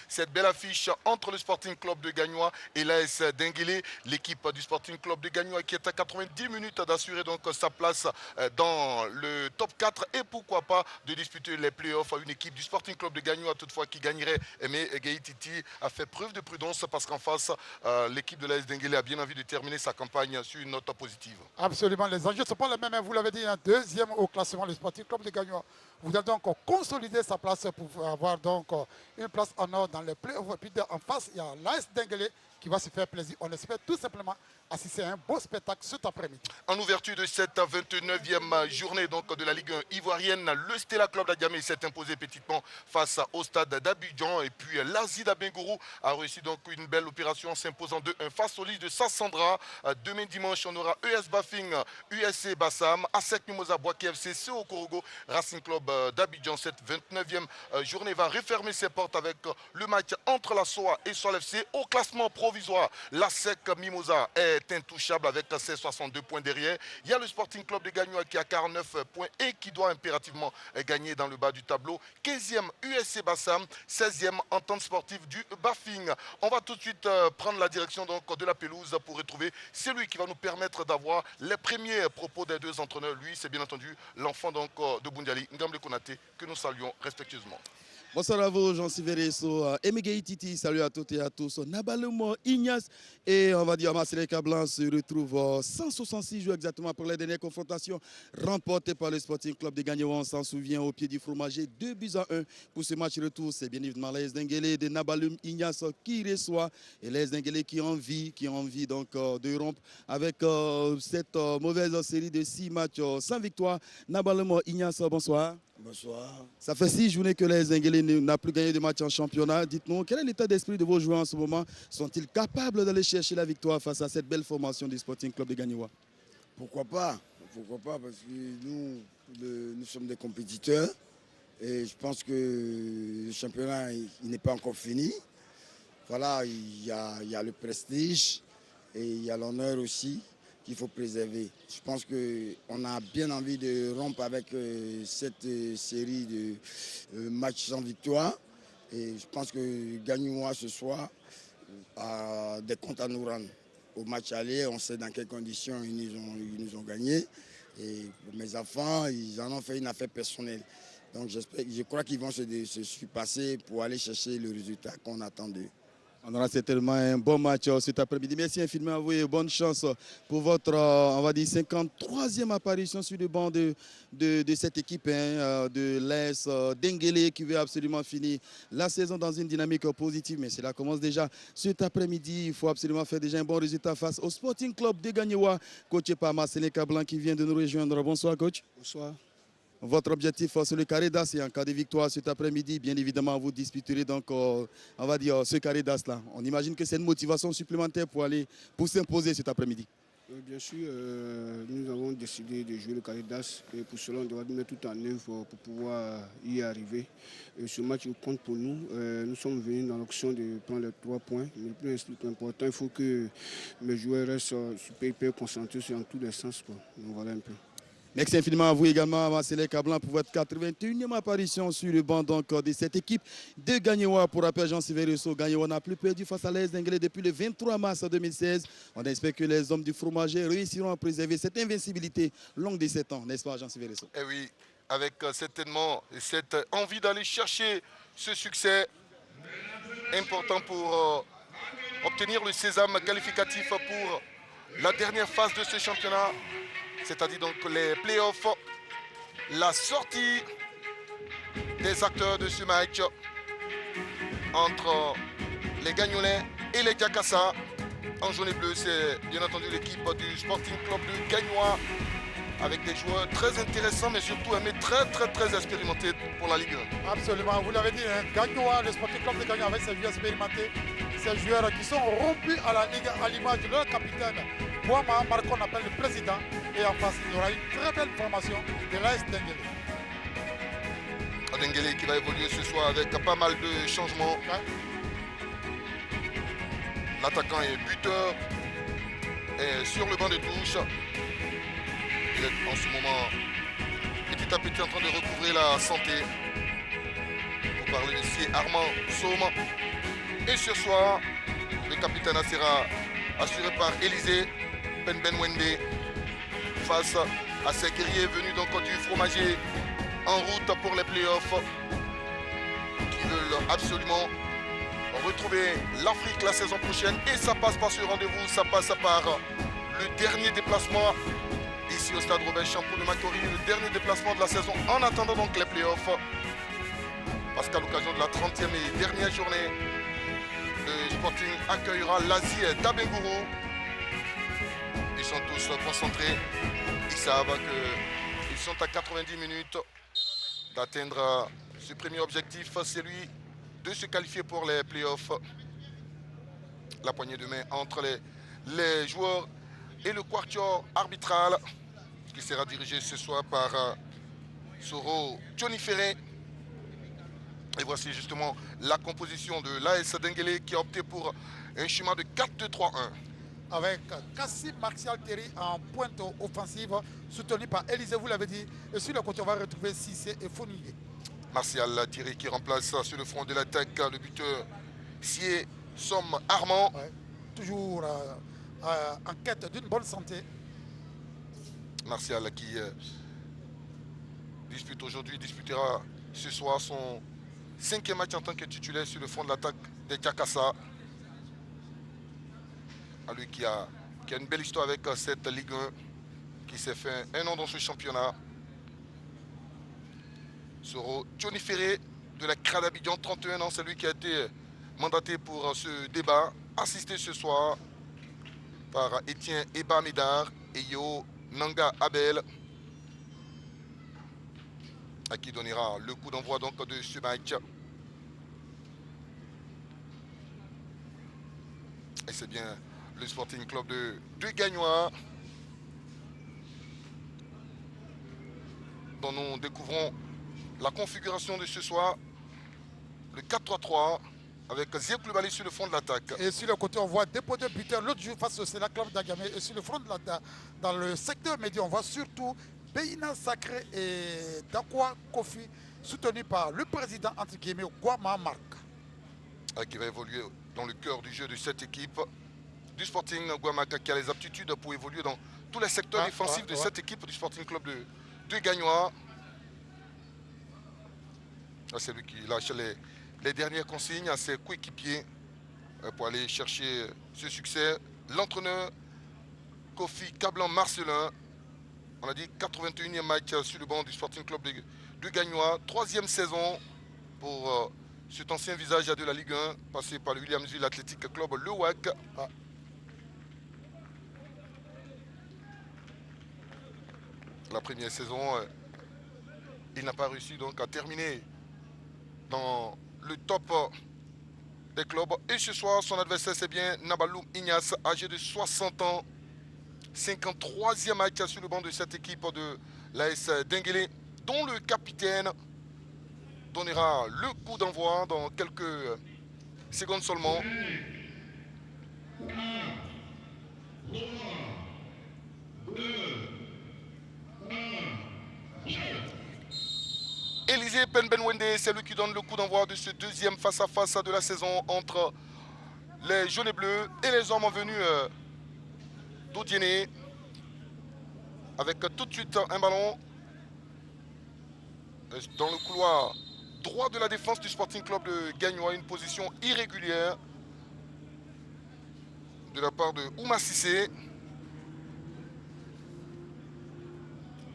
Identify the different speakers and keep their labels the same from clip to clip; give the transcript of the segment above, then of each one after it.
Speaker 1: cette belle affiche entre le Sporting Club de Gagnoa et l'AS Denguélé. L'équipe du Sporting Club de Gagnoa qui est à 90 minutes d'assurer donc sa place dans le top 4 et pourquoi pas de disputer les playoffs à une équipe du Sporting Club de Gagnoa toutefois qui gagnerait. Mais Gaïtiti a fait preuve de prudence parce qu'en face, l'équipe de l'AS Denguélé a bien envie de terminer sa campagne sur une note positive.
Speaker 2: Absolument, les enjeux ne sont pas les mêmes. Vous l'avez dit, un deuxième au classement, le Sporting Club de Gagnoa. Vous allez donc consolider sa place pour avoir donc une place en or dans les playoffs. Et puis en face, il y a l'AS Denguélé qui va se faire plaisir. On espère tout simplement assister à un beau spectacle cet après-midi.
Speaker 1: En ouverture de cette 29e journée donc, de la Ligue 1 ivoirienne, le Stella Club d'Adjamé s'est imposé petitement face au stade d'Abidjan. Et puis l'Azida Bengourou a réussi donc une belle opération en s'imposant 2-1 face au Lys de Sassandra. Demain dimanche, on aura ES Bafing, USC Bassam, ASEC Mimosa Boaké FC, CO Korogo, Racing Club d'Abidjan. Cette 29e journée va refermer ses portes avec le match entre la SOA et Sol FC. Au classement provisoire, l'ASEC Mimosa est intouchable avec ses 62 points derrière. Il y a le Sporting Club de Gagnoa qui a 49 points et qui doit impérativement gagner dans le bas du tableau. 15e USC Bassam, 16e Entente Sportive du Bafing. On va tout de suite prendre la direction donc, de la pelouse pour retrouver celui qui va nous permettre d'avoir les premiers propos des deux entraîneurs. Lui, c'est bien entendu l'enfant donc de Boundiali, Ngamble Konaté, que nous saluons respectueusement.
Speaker 3: Bonsoir à vous, Jean-Sylvain Resso, Emegei Titi, salut à toutes et à tous. Nabalemo Ignace et on va dire Marcel Cablan se retrouve 166 jours exactement pour les dernières confrontations remportées par le Sporting Club de Gagnoa. On s'en souvient au pied du fromager, 2-1 pour ce match retour. C'est bien évidemment l'AS Denguélé de Nabalem Ignace qui reçoit et l'AS Denguélé qui a envie donc de rompre avec cette mauvaise série de 6 matchs sans victoire. Nabalemo Ignace, bonsoir.
Speaker 4: Bonsoir.
Speaker 3: Ça fait 6 journées que les Denguélé n'a plus gagné de match en championnat. Dites-nous, quel est l'état d'esprit de vos joueurs en ce moment? Sont-ils capables d'aller chercher la victoire face à cette belle formation du Sporting Club de Gagnoa?
Speaker 4: Pourquoi pas? Pourquoi pas? Parce que nous sommes des compétiteurs et je pense que le championnat il n'est pas encore fini. Voilà, il y a le prestige et il y a l'honneur aussi qu'il faut préserver. Je pense qu'on a bien envie de rompre avec cette série de matchs sans victoire. Et je pense que Gagnoa ce soir a des comptes à nous rendre. Au match aller, on sait dans quelles conditions ils nous ont gagné. Et pour mes enfants, ils en ont fait une affaire personnelle. Donc je crois qu'ils vont se surpasser pour aller chercher le résultat qu'on attend d'eux.
Speaker 3: On aura certainement un bon match cet après-midi. Merci infiniment à vous et bonne chance pour votre, on va dire, 53e apparition sur le banc de cette équipe de l'AS Denguélé qui veut absolument finir la saison dans une dynamique positive. Mais cela commence déjà cet après-midi. Il faut absolument faire déjà un bon résultat face au Sporting Club de Gagnoa, coaché par Marcel Cablan qui vient de nous rejoindre. Bonsoir coach.
Speaker 5: Bonsoir.
Speaker 3: Votre objectif sur le carré d'as et en cas de victoire cet après-midi, bien évidemment, vous disputerez donc, on va dire, ce carré d'as-là. On imagine que c'est une motivation supplémentaire pour s'imposer cet après-midi.
Speaker 5: Bien sûr, nous avons décidé de jouer le carré d'as et pour cela, on doit mettre tout en œuvre pour pouvoir y arriver. Et ce match compte pour nous. Nous sommes venus dans l'option de prendre les 3 points. Mais le plus important, il faut que mes joueurs restent super concentrés sur tous les sens. Donc voilà un peu.
Speaker 3: Merci infiniment à vous également, Marcel Cablan, pour votre 81e apparition sur le banc donc, de cette équipe de Gagnoa. Pour rappel, Jean-Sylvain Resso, Gagnoa n'a plus perdu face à l'AS Denguélé depuis le 23 mars 2016. On espère que les hommes du fromager réussiront à préserver cette invincibilité longue de 7 ans, n'est-ce pas, Jean-Sylvain Resso?
Speaker 1: Eh oui, avec certainement cette envie d'aller chercher ce succès important pour obtenir le sésame qualificatif pour la dernière phase de ce championnat. C'est-à-dire donc les playoffs, la sortie des acteurs de ce match entre les Gagnolais et les Diakassa. En jaune et bleu, c'est bien entendu l'équipe du Sporting Club de Gagnoa avec des joueurs très intéressants mais surtout un mec très expérimenté pour la Ligue 1.
Speaker 2: Absolument, vous l'avez dit, hein, Gagnoa, le Sporting Club de Gagnoa avec ses joueurs expérimentés, ces joueurs qui sont rompus à la Ligue à l'image de leur capitaine. Boama Marco, on appelle le président. Et en face, il y aura une très belle formation de l'AS Denguélé.
Speaker 1: Denguélé qui va évoluer ce soir avec pas mal de changements. Ouais. L'attaquant est buteur. Et sur le banc de touche, il est en ce moment petit à petit en train de recouvrer la santé. parler de Sié Armand Soma. Et ce soir, le capitaine sera assuré par Élisée Penbenwende face à ces guerriers venus donc du fromager en route pour les playoffs qui veulent absolument retrouver l'Afrique la saison prochaine. Et ça passe par ce rendez-vous, ça passe par le dernier déplacement ici au stade Robert Champoux de Macquarie, le dernier déplacement de la saison en attendant donc les playoffs. Parce qu'à l'occasion de la 30e et dernière journée, le Sporting accueillera l'Asie d'Abengourou. Ils sont tous concentrés. Ils savent qu'ils sont à 90 minutes d'atteindre ce premier objectif, celui de se qualifier pour les playoffs. La poignée de main entre les joueurs et le quatuor arbitral qui sera dirigé ce soir par Soro Johnny Ferré. Et voici justement la composition de l'AS Denguélé qui a opté pour un schéma de 4-2-3-1.
Speaker 2: Avec Kassim Martial Terry en pointe offensive, soutenu par Élisée, vous l'avez dit. Et sur le côté, on va retrouver Cissé et Fournier.
Speaker 1: Martial Thierry qui remplace sur le front de l'attaque le buteur Sié Somme Armand.
Speaker 2: Ouais. Toujours en quête d'une bonne santé.
Speaker 1: Martial qui disputera ce soir son 5e match en tant que titulaire sur le front de l'attaque des Jakassa. À lui qui a une belle histoire avec cette Ligue 1, qui s'est fait un an dans ce championnat. Soro Johnny Ferré de la CRA d'Abidjan, 31 ans, c'est lui qui a été mandaté pour ce débat, assisté ce soir par Etienne Eba Médard et Yo Nanga Abel, à qui donnera le coup d'envoi donc de ce match. Et c'est bien le Sporting Club de Gagnois dont nous découvrons la configuration de ce soir, le 4-3-3 avec Zia Koulibaly sur le fond de l'attaque.
Speaker 2: Et sur le côté, on voit Dépôt de buteur. L'autre jour face au Stella Club d'Agamé. Et sur le front de dans le secteur médian, on voit surtout Beina Sacré et Dakwa Kofi, soutenu par le président entre guillemets Guama Marc.
Speaker 1: Qui va évoluer dans le cœur du jeu de cette équipe du Sporting Guamaka, qui a les aptitudes pour évoluer dans tous les secteurs défensifs de cette équipe du Sporting Club de Gagnois. C'est lui qui lâche les dernières consignes à ses coéquipiers pour aller chercher ce succès. L'entraîneur Kofi Kablan Marcelin, on a dit 81e match sur le banc du Sporting Club de Gagnois, 3e saison pour cet ancien visage de la Ligue 1, passé par le Williamsville Athletic Club, le WAC. La première saison, il n'a pas réussi donc à terminer dans le top des clubs. Et ce soir, son adversaire, c'est bien Nabaloum Ignace, âgé de 60 ans. 53e match sur le banc de cette équipe de l'AS Denguélé, dont le capitaine donnera le coup d'envoi dans quelques secondes seulement. Élisée Penbenwende, c'est lui qui donne le coup d'envoi de ce deuxième face-à-face de la saison entre les jaunes et bleus et les hommes venus d'Odiéné. Avec tout de suite un ballon dans le couloir droit de la défense du Sporting Club de Gagnois, une position irrégulière de la part de Ouma Sissé,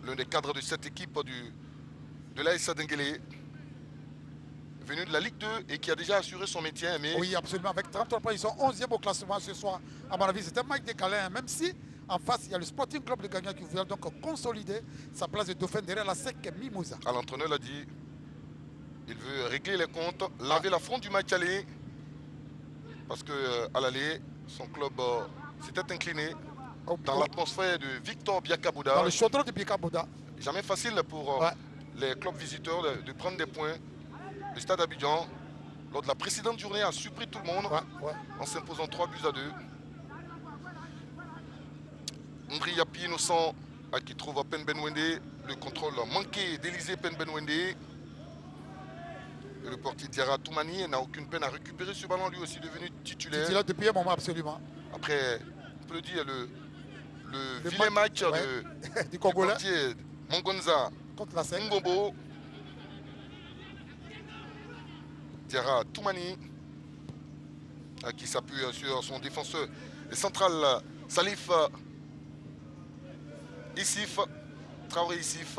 Speaker 1: l'un des cadres de cette équipe de l'AS Denguélé, venu de la Ligue 2 et qui a déjà assuré son métier. Mais...
Speaker 2: Oui, absolument. Avec 33 points, ils sont 11e au classement ce soir. À mon avis, c'est un match décalé, hein, même si en face, il y a le Sporting Club de Gagnois qui voulait donc consolider sa place de dauphin derrière la SEC Mimosa.
Speaker 1: L'entraîneur l'a dit, il veut régler les comptes, laver la fronte du match aller, parce qu'à l'aller, son club s'était incliné dans l'atmosphère de Victor Biakabouda.
Speaker 2: Dans le chaudron de Biakabouda.
Speaker 1: Jamais facile pour les clubs visiteurs de prendre des points. Le stade Abidjan, lors de la précédente journée, a surpris tout le monde en s'imposant 3-2. Ndri Yapi Innocent qui trouve Penbenwende, le contrôle manqué d'Élisée Penbenwende. Et le portier Diarra Toumani n'a aucune peine à récupérer ce ballon, lui aussi devenu titulaire.
Speaker 2: Titulaire depuis un moment, absolument.
Speaker 1: Après, on peut le dire, le vilain
Speaker 2: match,
Speaker 1: match
Speaker 2: ouais, du
Speaker 1: du
Speaker 2: Congolais
Speaker 1: portier Mongonza
Speaker 2: contre la SEC.
Speaker 1: Ngombo. Diarra Toumani qui s'appuie sur son défenseur central Salif Issif. Traoré Issif.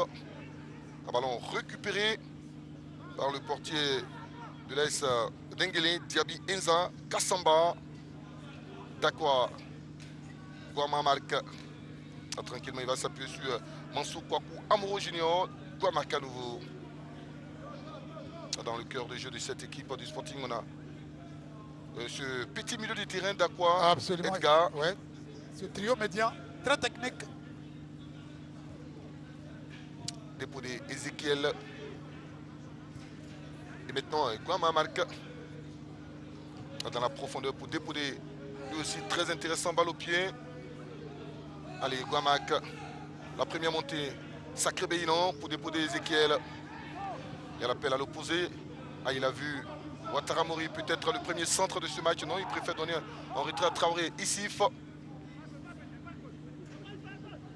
Speaker 1: Un ballon récupéré par le portier de l'AS Dengele, Diaby Enza, Kassamba, Dakwa, Guama marque. Tranquillement, il va s'appuyer sur Mansou Kwaku, Amoro Junior, Guama marque à nouveau. Dans le cœur de jeu de cette équipe du Sporting, on a ce petit milieu de terrain d'Akwa,
Speaker 2: Absolument.
Speaker 1: Edgar.
Speaker 2: Ouais. Ce trio médian, très technique.
Speaker 1: Dépôt d'Ezekiel. Et maintenant, Guama marque dans la profondeur pour déposer. Lui aussi très intéressant, balle au pied. Allez, Guamac. La première montée. Sacré Béinan pour déposer Ezekiel. Il y a l'appel à l'opposé. Ah, il a vu Ouattara Mori, peut-être le premier centre de ce match. Non, il préfère donner en retrait à Traoré. Issif.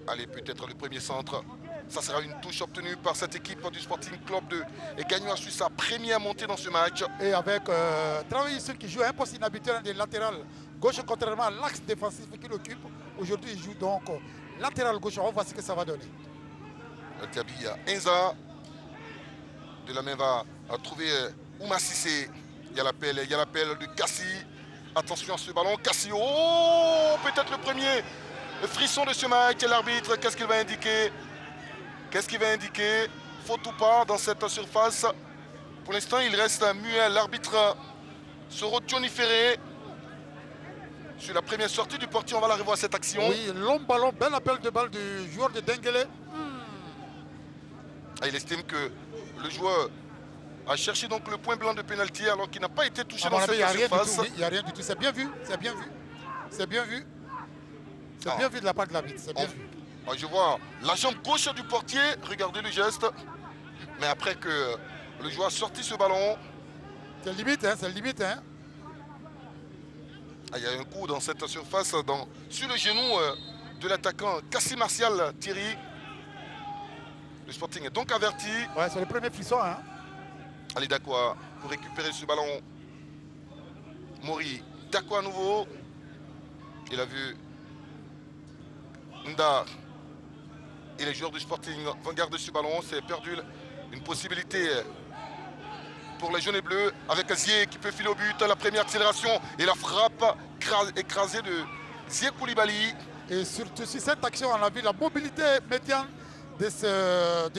Speaker 1: Allez, peut-être le premier centre. Ça sera une touche obtenue par cette équipe du Sporting Club de Gagnoa sur sa première montée dans ce match.
Speaker 2: Et avec Traoré Issif qui joue un poste inhabituel des latérales gauche, contrairement à l'axe défensif qu'il occupe. Aujourd'hui, il joue donc latéral gauche. On va voir ce que ça va donner.
Speaker 1: Diaby Enza. De la main va trouver Ouma Sissé. Il y a l'appel de Kassi. Attention à ce ballon. Kassi, oh, peut-être le premier frisson de ce match. L'arbitre, qu'est-ce qu'il va indiquer? Qu'est-ce qu'il va indiquer? Faute ou pas dans cette surface? Pour l'instant, il reste muet. L'arbitre Soro Johnny Ferré. Sur la première sortie du portier, on va la revoir cette action.
Speaker 2: Oui, long ballon, bel appel de balle du joueur de Dengele.
Speaker 1: Il estime que le joueur a cherché donc le point blanc de pénalty alors qu'il n'a pas été touché dans cette surface.
Speaker 2: Il n'y a rien du tout. C'est bien vu. C'est bien vu. C'est bien vu. C'est bien vu de la part de l'arbitre. C'est bien vu.
Speaker 1: Je vois la jambe gauche du portier. Regardez le geste. Mais après que le joueur a sorti ce ballon.
Speaker 2: C'est limite, hein. C'est limite, hein.
Speaker 1: Il y a un coup dans cette surface sur le genou de l'attaquant Kassi Martial Thierry. Le Sporting est donc averti.
Speaker 2: Ouais, c'est le premier frisson, hein.
Speaker 1: Allez, Dakwa pour récupérer ce ballon. Mori, Dakwa à nouveau. Il a vu Nda. Et les joueurs du Sporting vont garder ce ballon. C'est perdu une possibilité pour les jaunes et bleus. Avec Zié qui peut filer au but. La première accélération et la frappe écrasée de Zié Koulibaly.
Speaker 2: Et surtout sur cette action, on a vu la mobilité médiane de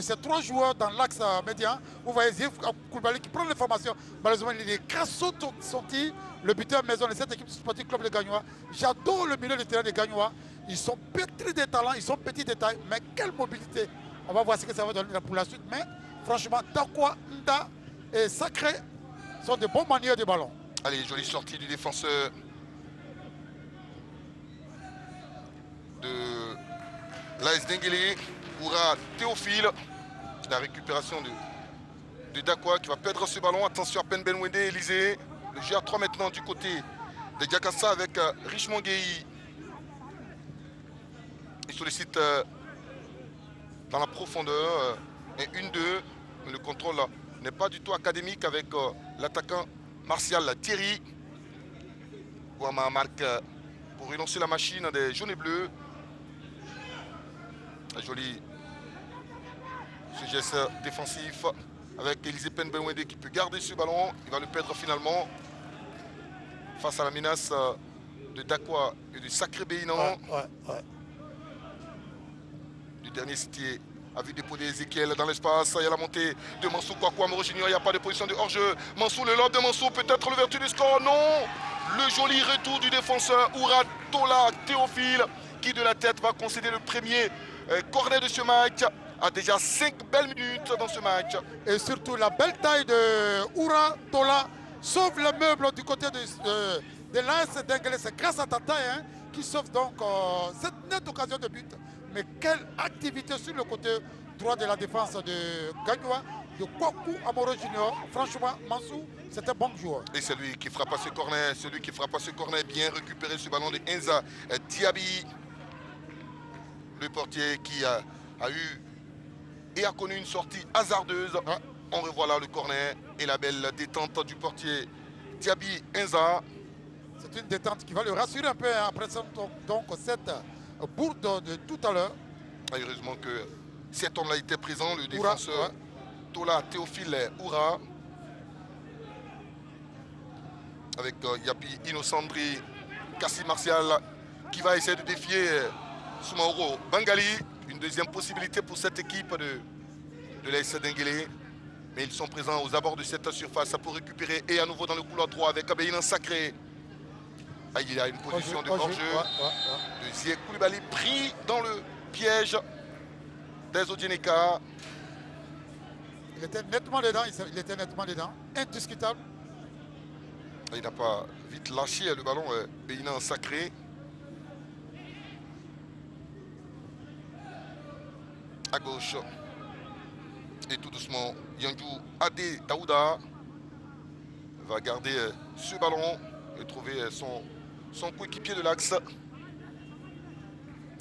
Speaker 2: ces trois joueurs dans l'axe médian. Vous voyez Zié Koulibaly qui prend l'information. Malheureusement, il est crassot sorti. Le buteur maison de cette équipe du Sporting Club de Gagnoa. J'adore le milieu de terrain de Gagnoa. Ils sont pétris de talent, ils sont petits détails, mais quelle mobilité. On va voir ce que ça va donner pour la suite. Mais franchement, Dakwa, Nda et Sacré sont de bons manieurs de ballon.
Speaker 1: Allez, jolie sortie du défenseur de l'AS Dengele. Oura Théophile. La récupération de Dakwa qui va perdre ce ballon. Attention à Ben Benwende, Élysée. Le jeu à 3 maintenant du côté de Diakassa avec Richemont Gueye. Il sollicite dans la profondeur et 1-2. Mais le contrôle n'est pas du tout académique avec l'attaquant Martial Thierry. Guama marque pour relancer la machine des jaunes et bleus. Joli ce geste défensif avec Élisée Penbenwede qui peut garder ce ballon. Il va le perdre finalement face à la menace de Dakwa et du Sacré Béinan.
Speaker 2: Ouais.
Speaker 1: Du dernier Cité a vu déposer Ezekiel dans l'espace. Il y a la montée de Mansou Kwaku Amoro Junior. Il n'y a pas de position de hors-jeu. Mansou, le lob de Mansou, peut-être l'ouverture du score. Non. Le joli retour du défenseur Oura Tola Théophile qui de la tête va concéder le premier corner de ce match. A déjà 5 belles minutes dans ce match.
Speaker 2: Et surtout la belle taille de Oura Tola sauve le meuble du côté de l'AS Dengele. C'est grâce à ta taille qui sauve donc cette nette occasion de but. Mais quelle activité sur le côté droit de la défense de Gagnoa. de Kwaku Amoro Junior. Franchement, Mansou, c'est un bon joueur.
Speaker 1: Et c'est lui qui frappe à ce corner. Celui qui frappe à ce corner. Bien récupéré ce ballon de Enza Diaby. Le portier qui a eu et a connu une sortie hasardeuse.
Speaker 2: Ouais.
Speaker 1: On revoit là le corner et la belle détente du portier Diaby Enza.
Speaker 2: C'est une détente qui va le rassurer un peu hein, après donc, cette bourde de tout à l'heure.
Speaker 1: Heureusement que cet homme-là était présent, le
Speaker 2: Oura,
Speaker 1: défenseur
Speaker 2: ouais.
Speaker 1: Tola Théophile Oura. Avec Yapi Innocendri, Kassi Martial qui va essayer de défier Soumaoro Bangali. Une deuxième possibilité pour cette équipe de l'AS Denguélé. Mais ils sont présents aux abords de cette surface pour récupérer et à nouveau dans le couloir droit avec Abéinan Sacré. Ah, il a une position de hors-jeu de Zié Koulibaly pris dans le piège des Odieneka.
Speaker 2: Il était nettement dedans, indiscutable.
Speaker 1: Il n'a pas vite lâché le ballon, Béinan Sacré. À gauche. Et tout doucement, Yandjou Adé Daouda va garder ce ballon et trouver son coéquipier de l'axe.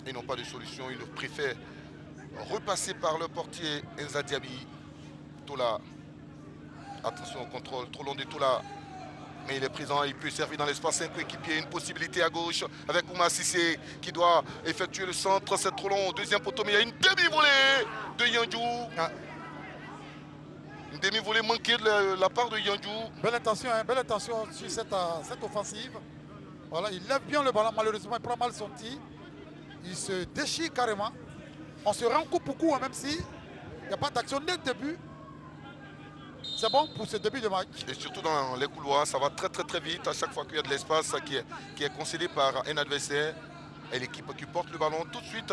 Speaker 1: Ils n'ont pas de solution, ils préfèrent repasser par le portier Enza Diaby. Tola. Attention au contrôle, trop long de Tola. Mais il est présent, il peut servir dans l'espace, un coéquipier, une possibilité à gauche avec Ouma Sissé qui doit effectuer le centre, c'est trop long, deuxième poteau, mais il y a une demi-volée de Yandjou.
Speaker 2: Ah.
Speaker 1: Une demi-volée manquée de la part de Yandjou.
Speaker 2: Belle intention sur cette offensive. Voilà, il lève bien le ballon, malheureusement il prend mal son tir. Il se déchire carrément. On se rend coup pour coup, hein, même si il n'y a pas d'action dès le début. C'est bon pour ce début de match.
Speaker 1: Et surtout dans les couloirs, ça va très vite. À chaque fois qu'il y a de l'espace qui est concédé par un adversaire, et l'équipe qui porte le ballon tout de suite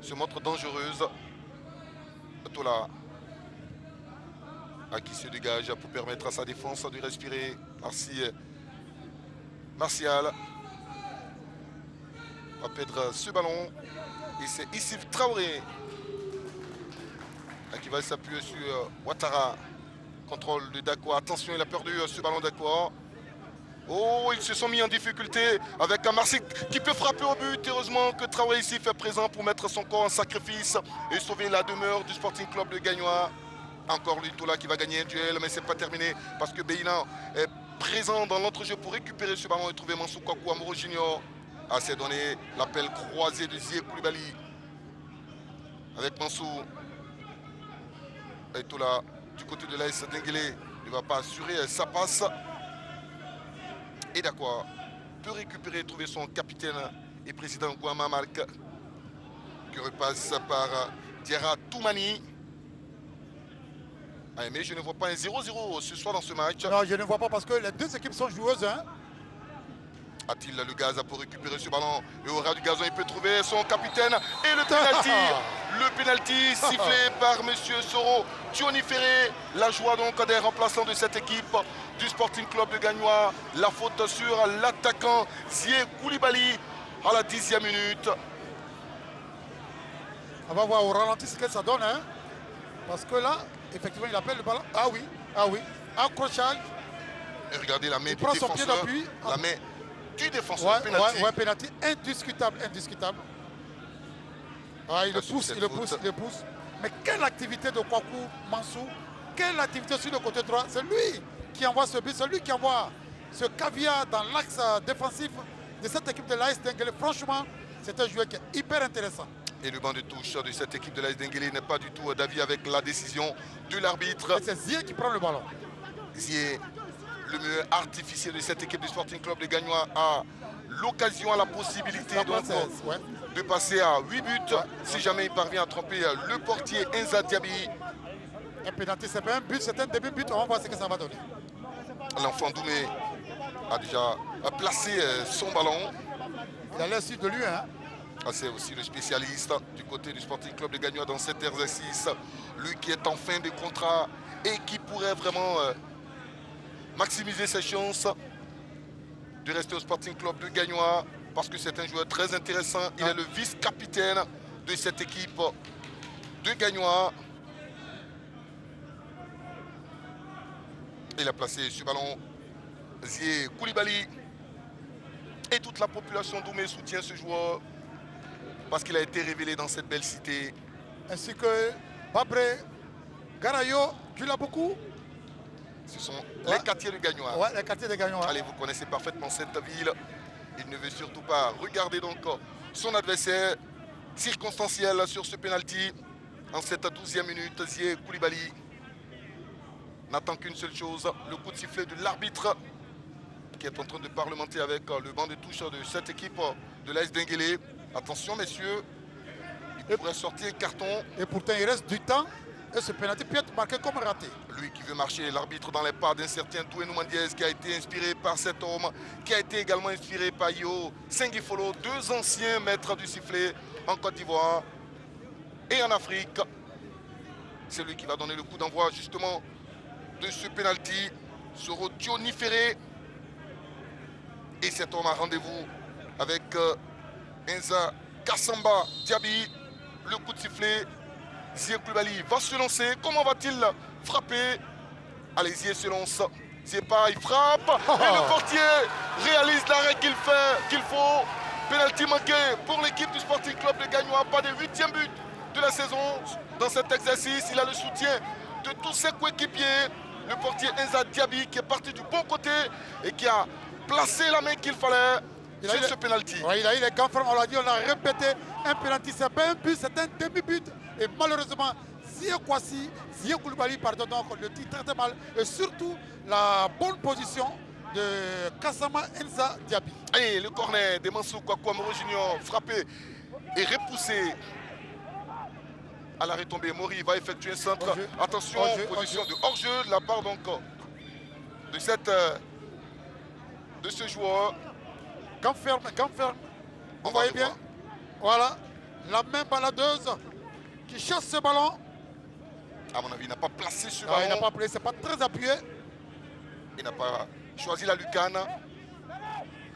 Speaker 1: se montre dangereuse. Tola qui se dégage pour permettre à sa défense de respirer. Merci Martial va perdre ce ballon. Et c'est Issif Traoré qui va s'appuyer sur Ouattara. Contrôle de Dakwa. Attention, il a perdu ce ballon Dakwa. Oh, ils se sont mis en difficulté avec un Marseille qui peut frapper au but. Heureusement que Traoré ici fait présent pour mettre son corps en sacrifice et sauver la demeure du Sporting Club de Gagnois. Encore lui, Tola qui va gagner un duel, mais c'est pas terminé parce que Béinan est présent dans l'entrejeu pour récupérer ce ballon et trouver Mansou Kwaku Amoro Junior. Ah, c'est donné l'appel croisé de Zié Koulibaly avec Mansou. Et Tola du côté de l'AS Denguélé ne va pas assurer sa passe. Et d'accord, peut récupérer et trouver son capitaine et président Gouama Marc qui repasse par Diarra Toumani. Ah, mais je ne vois pas un 0-0 ce soir dans ce match.
Speaker 2: Non, je ne vois pas parce que les deux équipes sont joueuses. Hein.
Speaker 1: A-t-il le gaz pour récupérer ce ballon? Et au ras du gazon, il peut trouver son capitaine. Et le penalty. Le penalty sifflé par M. Soro Thioniféré. La joie donc des remplaçants de cette équipe du Sporting Club de Gagnois. La faute sur l'attaquant Zié Koulibaly à la 10e minute.
Speaker 2: On va voir au ralenti ce que ça donne. Hein. Parce que là, effectivement, il appelle le ballon. Ah oui. Accrochage.
Speaker 1: Et regardez la main
Speaker 2: Il
Speaker 1: du
Speaker 2: prend son pied
Speaker 1: défenseur.
Speaker 2: d'appui.
Speaker 1: La main du défenseur. Penalty.
Speaker 2: Ouais, penalty. Indiscutable. Ah, il le pousse. Mais quelle activité de Kwaku Mansou. Quelle activité sur le côté droit. C'est lui qui envoie ce but. C'est lui qui envoie ce caviar dans l'axe défensif de cette équipe de l'AS Denguélé. Franchement, c'est un joueur qui est hyper intéressant.
Speaker 1: Et le banc de touche de cette équipe de l'AS Denguélé n'est pas du tout d'avis avec la décision de l'arbitre.
Speaker 2: Et c'est Zié qui prend le ballon.
Speaker 1: Zié, le meilleur artificier de cette équipe du Sporting Club de Gagnois, a l'occasion, a la possibilité donc, de passer à 8 buts si jamais il parvient à tromper le portier Enza Diaby.
Speaker 2: Un pénalty, c'est pas un but, c'est un demi-but. On va voir ce que ça va donner.
Speaker 1: L'enfant Doumé a déjà placé son ballon.
Speaker 2: Il a l'air sûr de lui. Hein.
Speaker 1: C'est aussi le spécialiste du côté du Sporting Club de Gagnois dans cet exercice. Lui qui est en fin de contrat et qui pourrait vraiment maximiser ses chances de rester au Sporting Club de Gagnois parce que c'est un joueur très intéressant. Il est le vice-capitaine de cette équipe de Gagnois. Il a placé ce ballon. Zie Koulibaly. Et toute la population d'Oumé soutient ce joueur parce qu'il a été révélé dans cette belle cité.
Speaker 2: Ainsi que Babré, Garayo, beaucoup.
Speaker 1: Ce sont les quartiers de Gagnoa.
Speaker 2: Ouais, les quartiers de Gagnoa.
Speaker 1: Allez, vous connaissez parfaitement cette ville. Il ne veut surtout pas regarder donc son adversaire. Circonstanciel sur ce penalty. En cette 12e minute, Zie Koulibaly n'attend qu'une seule chose, le coup de sifflet de l'arbitre qui est en train de parlementer avec le banc de touche de cette équipe de l'AS Denguélé. Attention messieurs, il pourrait sortir un carton.
Speaker 2: Et pourtant il reste du temps et ce penalty peut être marqué comme raté.
Speaker 1: Lui qui veut marcher, l'arbitre dans les pas d'un certain Toué Noumandiez qui a été inspiré par cet homme, qui a été également inspiré par Yo Senghifolo, deux anciens maîtres du sifflet en Côte d'Ivoire et en Afrique. C'est lui qui va donner le coup d'envoi justement de ce penalty. Soro Diony Ferré. Et cet homme a rendez-vous avec Enza Kassamba Diaby. Le coup de sifflet. Zie Koulibaly va se lancer. Comment va-t-il frapper? Allez, Zie se lance. Zie pas, il frappe. Et le portier réalise l'arrêt qu'il faut. Penalty manqué pour l'équipe du Sporting Club de Gagnoa. Pas de 8e but de la saison dans cet exercice. Il a le soutien de tous ses coéquipiers. Le portier Enza Diaby qui est parti du bon côté et qui a placé la main qu'il fallait sur ce penalty.
Speaker 2: Ouais, il a eu les gants fermes, on l'a dit, on l'a répété. Un penalty, c'est pas un but, c'est un demi-but. Et malheureusement, Zie Koulibaly, pardon, donc le dit très mal. Et surtout, la bonne position de Kassama Enza Diaby.
Speaker 1: Allez, le corner de Mansou Kwakwamoro Junior frappé et repoussé. À la retombée, Mori va effectuer un centre. Attention, position de hors-jeu de la part donc de ce joueur.
Speaker 2: Camp ferme. Vous voyez bien. Voilà, la main baladeuse qui chasse ce ballon.
Speaker 1: À mon avis, il n'a pas placé ce ballon.
Speaker 2: Il n'a pas placé, c'est pas très appuyé.
Speaker 1: Il n'a pas choisi la lucarne.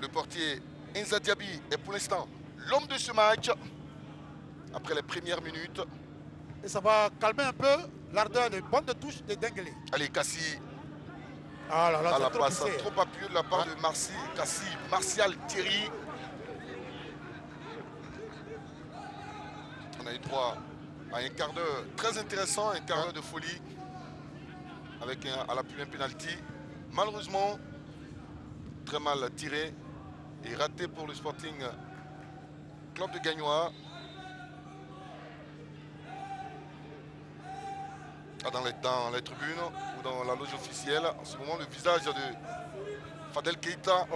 Speaker 1: Le portier Enza Diaby est pour l'instant l'homme de ce match. Après les premières minutes.
Speaker 2: Et ça va calmer un peu l'ardeur des bandes de touche de Denguélé.
Speaker 1: Allez, Kassi.
Speaker 2: Ah là là,
Speaker 1: à la
Speaker 2: trop
Speaker 1: passe
Speaker 2: poussé.
Speaker 1: trop appuyée de la part de Kassi, Martial Thierry. On a eu droit à un quart d'heure très intéressant, un quart d'heure de folie. Avec à l'appui un penalty. Malheureusement, très mal tiré et raté pour le Sporting Club de Gagnoa. Dans les tribunes ou dans la loge officielle, en ce moment, le visage de Fadel Keita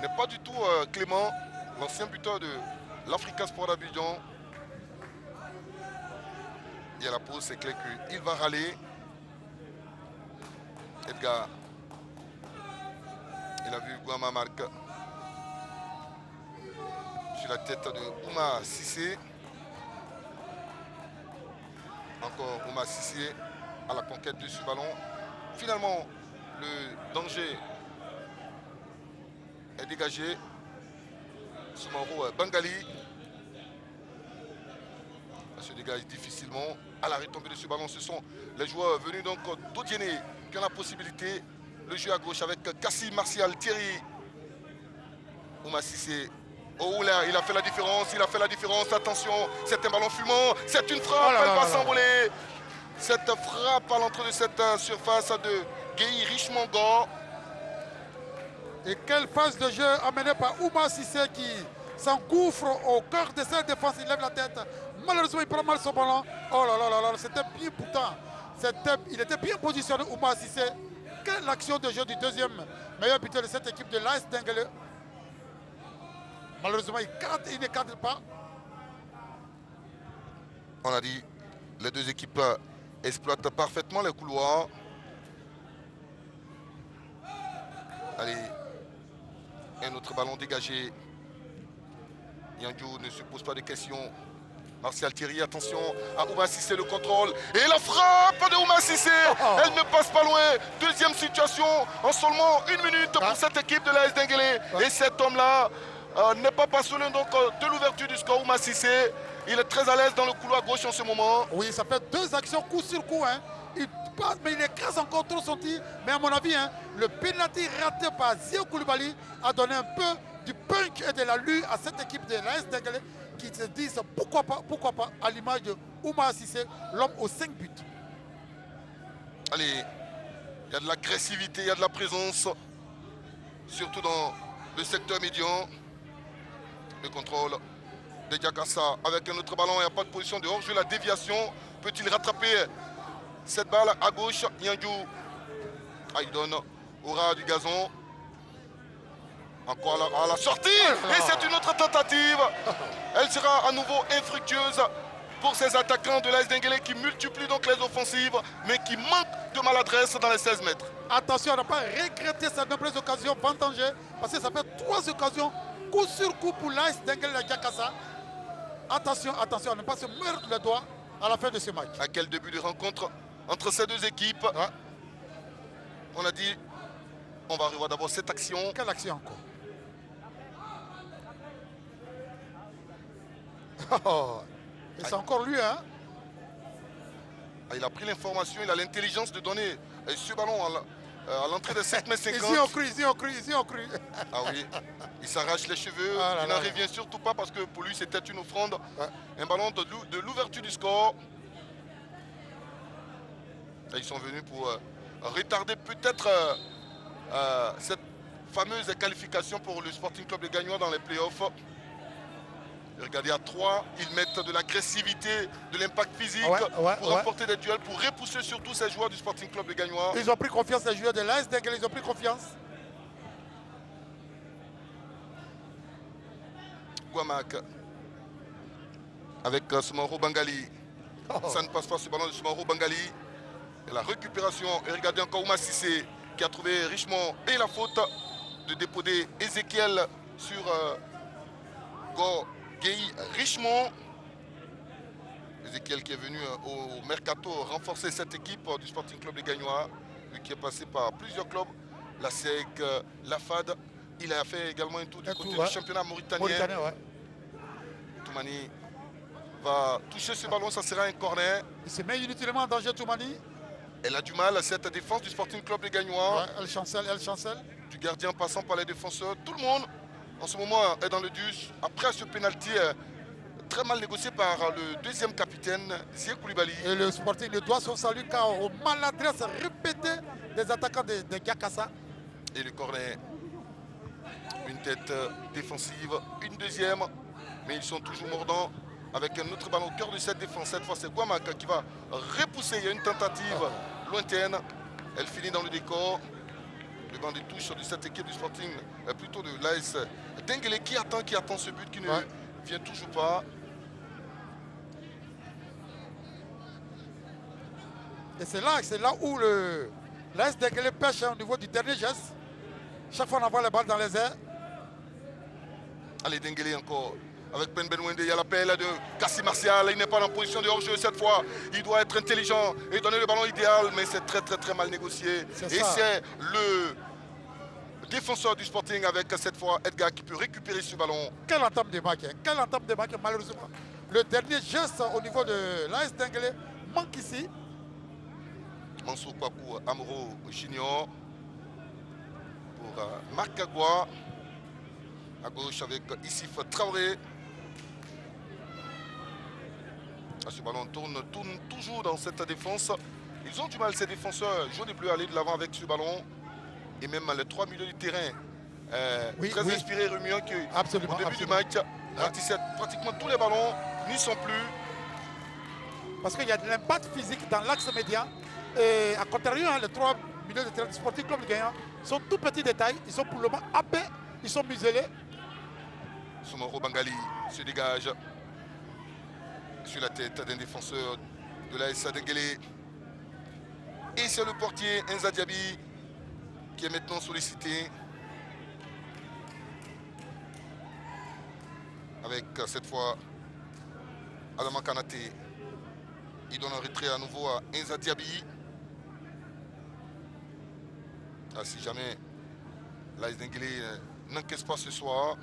Speaker 1: n'est pas du tout clément. L'ancien buteur de l'Africa Sport d'Abidjan. Et à la pause, c'est clair qu'il va râler. Edgar. Il a vu Guama marque sur la tête de Ouma Sissé. Encore Ouma Sissé à la conquête de ce ballon. Finalement, le danger est dégagé. Soumaro Bangali se dégage difficilement. À la retombée de ce ballon, ce sont les joueurs venus donc d'Odiéné qui ont la possibilité. Le jeu à gauche avec Kassi, Martial, Thierry. Ouma Sissé. Oh là, il a fait la différence, attention, c'est un ballon fumant, c'est une frappe, elle va s'envoler. Cette frappe à l'entrée de cette surface de Guéhi Richemont-Gor.
Speaker 2: Et quelle phase de jeu amenée par Ouma Sissé qui s'engouffre au cœur de sa défense, il lève la tête. Malheureusement, il prend mal son ballon. Oh là là là là, c'était bien pourtant. Il était bien positionné, Ouma Sissé. Quelle action de jeu du deuxième meilleur buteur de cette équipe de l'AS Denguélé. Malheureusement, il ne cadre pas.
Speaker 1: On a dit, les deux équipes exploitent parfaitement les couloirs. Allez, un autre ballon dégagé. Yandjou ne se pose pas de questions. Martial Thierry, attention à Ouma Sissé, le contrôle. Et la frappe de Ouma Sissé, elle ne passe pas loin. Deuxième situation en seulement 1 minute pour cette équipe de l'AS Denguélé. Et cet homme-là n'est pas passionné donc de l'ouverture du score. Ouma Sissé, il est très à l'aise dans le couloir gauche en ce moment.
Speaker 2: Oui, ça fait 2 actions coup sur coup. Hein. Il passe, mais il écrase encore trop son tir. Mais à mon avis, hein, le penalty raté par Zio Koulibaly a donné un peu du punch et de l'allure à cette équipe de l'AS Dengelé qui se disent pourquoi pas, à l'image de Oumar Sissé, l'homme aux 5 buts.
Speaker 1: Allez, il y a de l'agressivité, il y a de la présence, surtout dans le secteur médian. Le contrôle de Diakassa avec un autre ballon, il n'y a pas de position de hors-jeu, la déviation. Peut-il rattraper cette balle à gauche? Nyandjou. Ah, il donne au ras du gazon. Encore à la sortie. Et c'est une autre tentative. Elle sera à nouveau infructueuse pour ces attaquants de l'AS Dengelé qui multiplient donc les offensives, mais qui manquent de maladresse dans les 16 mètres.
Speaker 2: Attention à ne pas regretter cette noble occasion ventangée, parce que ça fait 3 occasions, coup sur coup pour l'AS Dengelé de Diakassa. Attention à ne pas se mordre le doigt à la fin de ce match.
Speaker 1: À quel début de rencontre entre ces deux équipes.
Speaker 2: Ouais.
Speaker 1: On a dit, on va revoir d'abord cette action.
Speaker 2: Quelle action encore? Oh, et c'est encore lui, hein?
Speaker 1: Ah, il a pris l'information, il a l'intelligence de donner ce ballon à l'entrée de 7 mètres 50.
Speaker 2: Ils y ont cru.
Speaker 1: Ah oui, il s'arrache les cheveux, il n'en revient surtout pas parce que pour lui c'était une offrande. Ouais. Un ballon de l'ouverture du score. Là, ils sont venus pour retarder peut-être cette fameuse qualification pour le Sporting Club de Gagnoa dans les playoffs. Regardez, à 3, ils mettent de l'agressivité, de l'impact physique pour remporter des duels, pour repousser surtout ces joueurs du Sporting Club de Gagnoa.
Speaker 2: Ils ont pris confiance, les joueurs de l'AS Dengelé, ils ont pris confiance.
Speaker 1: Guamak avec Soumaro Bangali. Ça ne passe pas ce ballon de Soumaro Bangali. Et la récupération, et regardez encore Oumar Sissé qui a trouvé Richemont et la faute de déposer Ezekiel sur Guy Richemont. Ezekiel qui est venu au Mercato renforcer cette équipe du Sporting Club de Gagnoa, lui qui est passé par plusieurs clubs, la SEC, la FAD. Il a fait également un tour du côté du championnat mauritanien. Toumani va toucher ce ballon, ça sera un corner.
Speaker 2: Il se met inutilement en danger, Toumani.
Speaker 1: Elle a du mal à cette défense du Sporting Club de Gagnoa.
Speaker 2: Ouais, elle chancelle.
Speaker 1: Du gardien passant par les défenseurs. Tout le monde en ce moment est dans le dur. Après ce pénalty très mal négocié par le deuxième capitaine, Zia Koulibaly.
Speaker 2: Et le Sporting le doit son salut car aux maladresses répétées des attaquants de Diakassa.
Speaker 1: Et le corner. Une tête défensive, une deuxième. Mais ils sont toujours mordants avec un autre ballon au cœur de cette défense. Cette fois, c'est Guamak qui va repousser. Il y a une tentative lointaine. Elle finit dans le décor. Le banc de touche de cette équipe du Sporting, plutôt de l'AS Dengelé qui attend ce but qui ne vient toujours pas.
Speaker 2: Et c'est là où l'AS Dengelé pêche au niveau du dernier geste. Chaque fois on envoie la balle dans les airs.
Speaker 1: Allez, Dengelé encore. Avec Ben Benwende, il y a l'appel de Kassi Martial. Il n'est pas en position de hors-jeu cette fois. Il doit être intelligent et donner le ballon idéal, mais c'est très mal négocié. Et c'est le défenseur du Sporting avec cette fois Edgar qui peut récupérer ce ballon.
Speaker 2: Quelle entame de match, malheureusement. Le dernier geste au niveau de l'AS Dengelé manque ici.
Speaker 1: Mansour Kwaku Amoro Junior pour Marc Gagua. À gauche avec Issif Traoré. Ce ballon tourne toujours dans cette défense. Ils ont du mal, ces défenseurs jaunes et bleus, à aller de l'avant avec ce ballon. Et même les 3 milieux du terrain, très inspirés, remuants, qui au début du match ratissaient pratiquement tous les ballons, n'y sont plus.
Speaker 2: Parce qu'il y a de l'impact physique dans l'axe médian. Et à contrario, les 3 milieux de terrain du Sporting Club de Gagnoa sont tout petits détails. Ils sont pour le moment happés, ils sont muselés.
Speaker 1: Soumaro Bangali se dégage sur la tête d'un défenseur de l'AS Dengelé. Et c'est le portier Enza Diaby qui est maintenant sollicité. Avec cette fois Adama Kanaté. Il donne un retrait à nouveau à Enza Diaby. Si jamais l'AS Dengelé n'encaisse pas ce soir,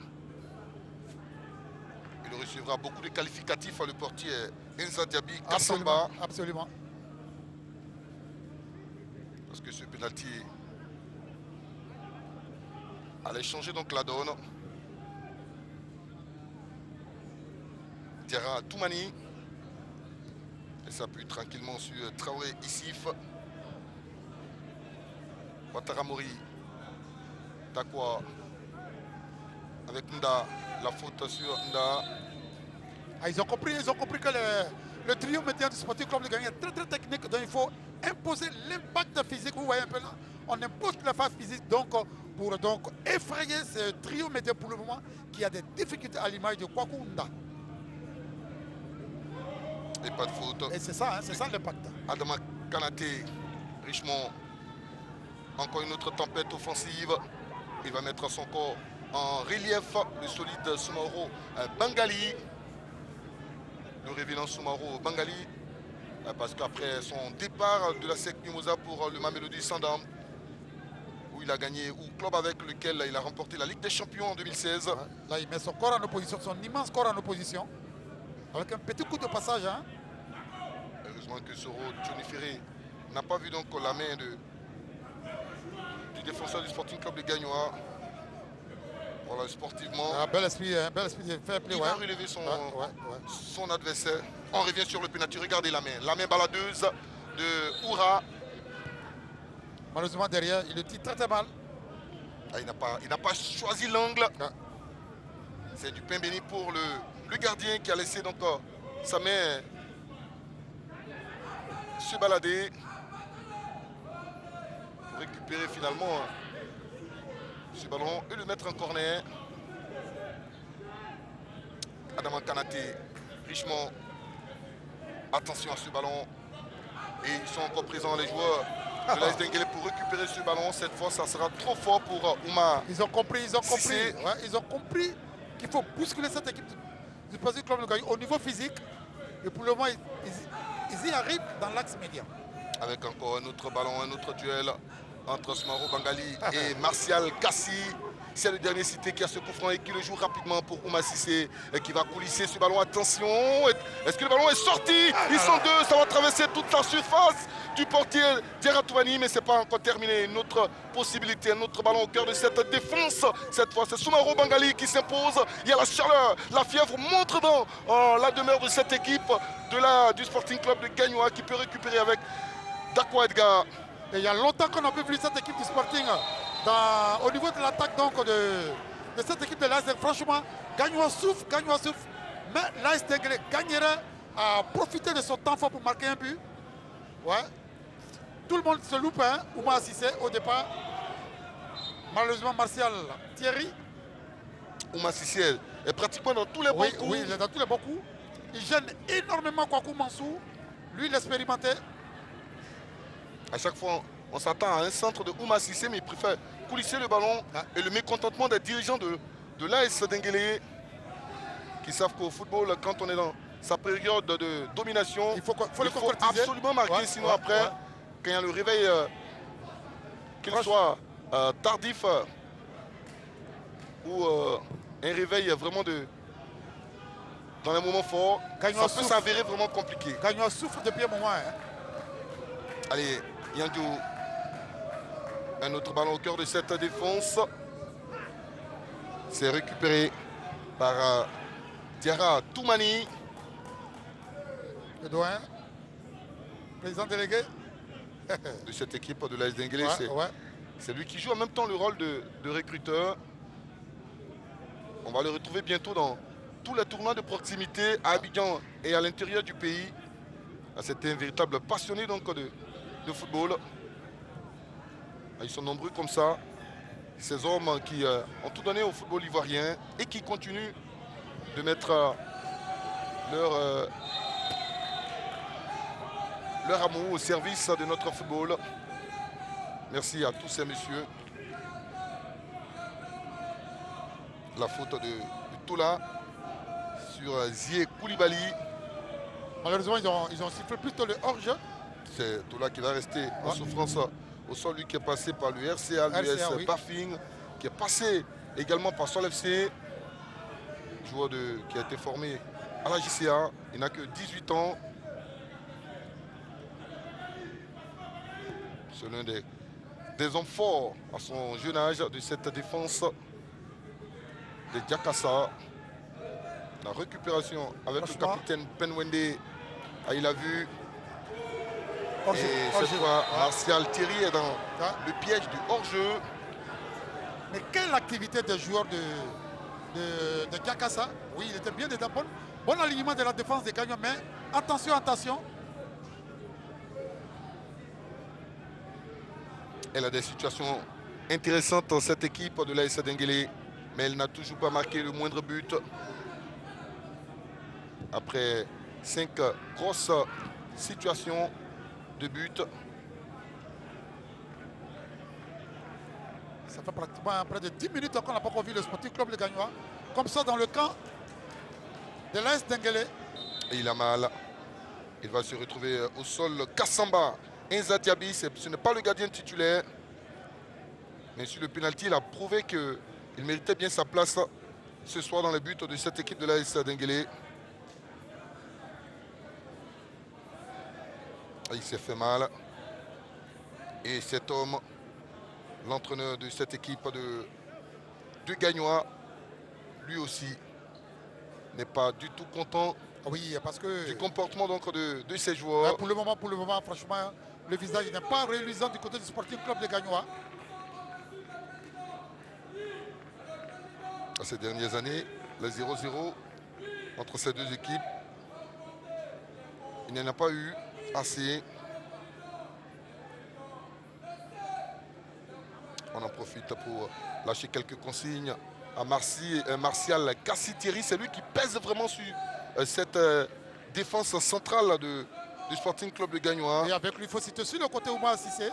Speaker 1: il recevra beaucoup de qualificatifs à le portier Enza Diaby Kassamba.
Speaker 2: Absolument.
Speaker 1: ce penalty allait changer donc la donne. Diarra Toumani. Et s'appuie tranquillement sur Traoré Issif. Ouattara Mori. Takwa. Avec Nda. La faute sur Nda.
Speaker 2: Ah, ils ont compris que le trio médian du Sporting Club de Gagnon est très très technique, donc il faut imposer l'impact physique. Vous voyez un peu là, on impose la phase physique donc pour donc effrayer ce trio médian pour le moment qui a des difficultés à l'image de Kwaku Nda.
Speaker 1: Et pas de faute.
Speaker 2: Et c'est ça, hein, c'est ça l'impact.
Speaker 1: Adama Kanaté, Richemont. Encore une autre tempête offensive. Il va mettre son corps en relief. Le solide Soumaoro Bangali. Le révélant Soumaoro Bangali. Parce qu'après son départ de la SEC Mimosa pour le Mamelodi Sundowns, où il a gagné, ou club avec lequel il a remporté la Ligue des Champions en 2016.
Speaker 2: Là, il met son corps en opposition, son immense corps en opposition. Avec un petit coup de passage. Hein.
Speaker 1: Heureusement que Soro Johnny Ferré n'a pas vu donc la main du défenseur du Sporting Club de Gagnoa. Voilà, sportivement.
Speaker 2: Un bel esprit de fair play.
Speaker 1: Il va relever son adversaire. On revient sur le penalty. Regardez la main baladeuse de Oura.
Speaker 2: Malheureusement derrière, il le tire très très mal.
Speaker 1: Ah, il n'a pas choisi l'angle. Ah. C'est du pain béni pour le gardien qui a laissé donc sa main se balader pour récupérer finalement ce ballon et le mettre en corner. Adama Kanaté, richement. Attention à ce ballon. Et ils sont encore présents les joueurs de l'AS Denguélé pour récupérer ce ballon. Cette fois, ça sera trop fort pour Ouma.
Speaker 2: Ils ont compris. Ouais, ils ont compris qu'il faut bousculer cette équipe du Sporting Club de Gagnon au niveau physique. Et pour le moment, ils y arrivent dans l'axe médian.
Speaker 1: Avec encore un autre ballon, un autre duel entre Soumaoro Bangali et Martial Kassi. C'est le dernier cité qui a ce coup franc et qui le joue rapidement pour Ouma Sissé et qui va coulisser ce ballon. Attention, est-ce que le ballon est sorti? Ils sont deux, ça va traverser toute la surface du portier Diarra Toumani, mais ce n'est pas encore terminé. Une autre possibilité, un autre ballon au cœur de cette défense. Cette fois, c'est Soumaoro Bangali qui s'impose. Il y a la chaleur, la fièvre montre dans la demeure de cette équipe du Sporting Club de Gagnoa qui peut récupérer avec Dakwa Edgar.
Speaker 2: Et il y a longtemps qu'on n'a plus vu cette équipe du Sporting au niveau de l'attaque donc de cette équipe de l'AS. Franchement, Gagnoa souffre. Mais l'AS Denguélé gagnerait à profiter de son temps fort pour marquer un but. Ouais. Tout le monde se loupe, hein. Ouma Sissé au départ. Malheureusement, Martial Thierry.
Speaker 1: Ouma Sissé est pratiquement dans tous les bons coups.
Speaker 2: Oui, il est dans tous les bons coups. Il gêne énormément Kwaku Mansou. Lui, l'expérimenté.
Speaker 1: À chaque fois, on s'attend à un centre de Ouma Sissé, mais il préfère coulisser le ballon. Et le mécontentement des dirigeants de l'AS Denguélé qui savent qu'au football, quand on est dans sa période de domination, il faut absolument marquer, sinon après, quand il y a le réveil, qu'il soit tardif ou un réveil vraiment dans les moments forts, ça peut s'avérer vraiment compliqué.
Speaker 2: Gagnoa souffre depuis un moment. Hein.
Speaker 1: Allez, Yandou. Un autre ballon au cœur de cette défense. C'est récupéré par Diarra Toumani.
Speaker 2: Le doyen, président délégué
Speaker 1: de cette équipe de l'AS Denguélé. C'est lui qui joue en même temps le rôle de recruteur. On va le retrouver bientôt dans tous les tournois de proximité à Abidjan et à l'intérieur du pays. C'était un véritable passionné donc de football. Ils sont nombreux comme ça. Ces hommes qui ont tout donné au football ivoirien et qui continuent de mettre leur amour au service de notre football. Merci à tous ces messieurs. La faute de Tola sur Zié Koulibaly.
Speaker 2: Malheureusement, ils ont sifflé plutôt le hors-jeu.
Speaker 1: C'est Tola qui va rester en souffrance au sol, lui qui est passé par le RCA, l'US Bafing, qui est passé également par Sol FC, joueur qui a été formé à la JCA. Il n'a que 18 ans. C'est l'un des des hommes forts à son jeune âge de cette défense de Diakassa. La récupération avec le capitaine Penwende. Ah, il a vu. Et cette fois, Martial Thierry est dans le piège du hors-jeu.
Speaker 2: Mais quelle activité des joueurs de Diakassa. Oui, il était bien dedans. Bon alignement de la défense des Gagnants, mais attention, attention.
Speaker 1: Elle a des situations intéressantes dans cette équipe de l'AS Denguélé, mais elle n'a toujours pas marqué le moindre but. Après 5 grosses situations de but.
Speaker 2: Ça fait pratiquement près de 10 minutes qu'on n'a pas encore vu le Sporting Club de Gagnois. Comme ça dans le camp de l'AS Denguélé.
Speaker 1: Et il a mal. Il va se retrouver au sol. Kassamba, Enza Diaby, ce n'est pas le gardien titulaire. Mais sur le pénalty, il a prouvé qu'il méritait bien sa place ce soir dans les buts de cette équipe de l'AS Denguélé. Il s'est fait mal. Et cet homme, l'entraîneur de cette équipe de Gagnois, lui aussi, n'est pas du tout content
Speaker 2: oui, parce que
Speaker 1: du comportement donc de ces joueurs.
Speaker 2: Pour le moment, franchement, le visage n'est pas reluisant du côté du Sporting Club de Gagnois.
Speaker 1: Ces dernières années, le 0-0 entre ces deux équipes, il n'y en a pas eu assez. On en profite pour lâcher quelques consignes à Martial Cassitieri. C'est lui qui pèse vraiment sur cette défense centrale du Sporting Club de Gagnois.
Speaker 2: Et avec lui, il faut citer sur le côté Ouma Sissé.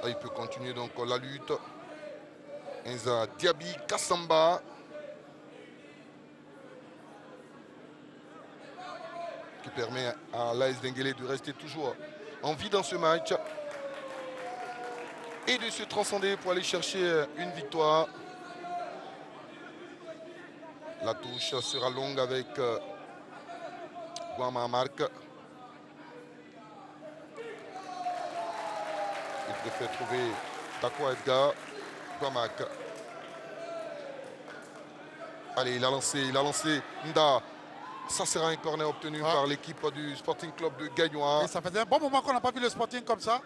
Speaker 1: Il peut continuer donc la lutte. Enza Diaby, Kassamba. Qui permet à l'AS Denguélé de rester toujours en vie dans ce match. Et de se transcender pour aller chercher une victoire. La touche sera longue avec Guama Marc. Il préfère trouver Takwa Edgar. Guamac. Allez, il a lancé Nda. Ça sera un corner obtenu par l'équipe du Sporting Club de Gagnois.
Speaker 2: Et ça faisait un bon moment qu'on n'a pas vu le Sporting comme ça.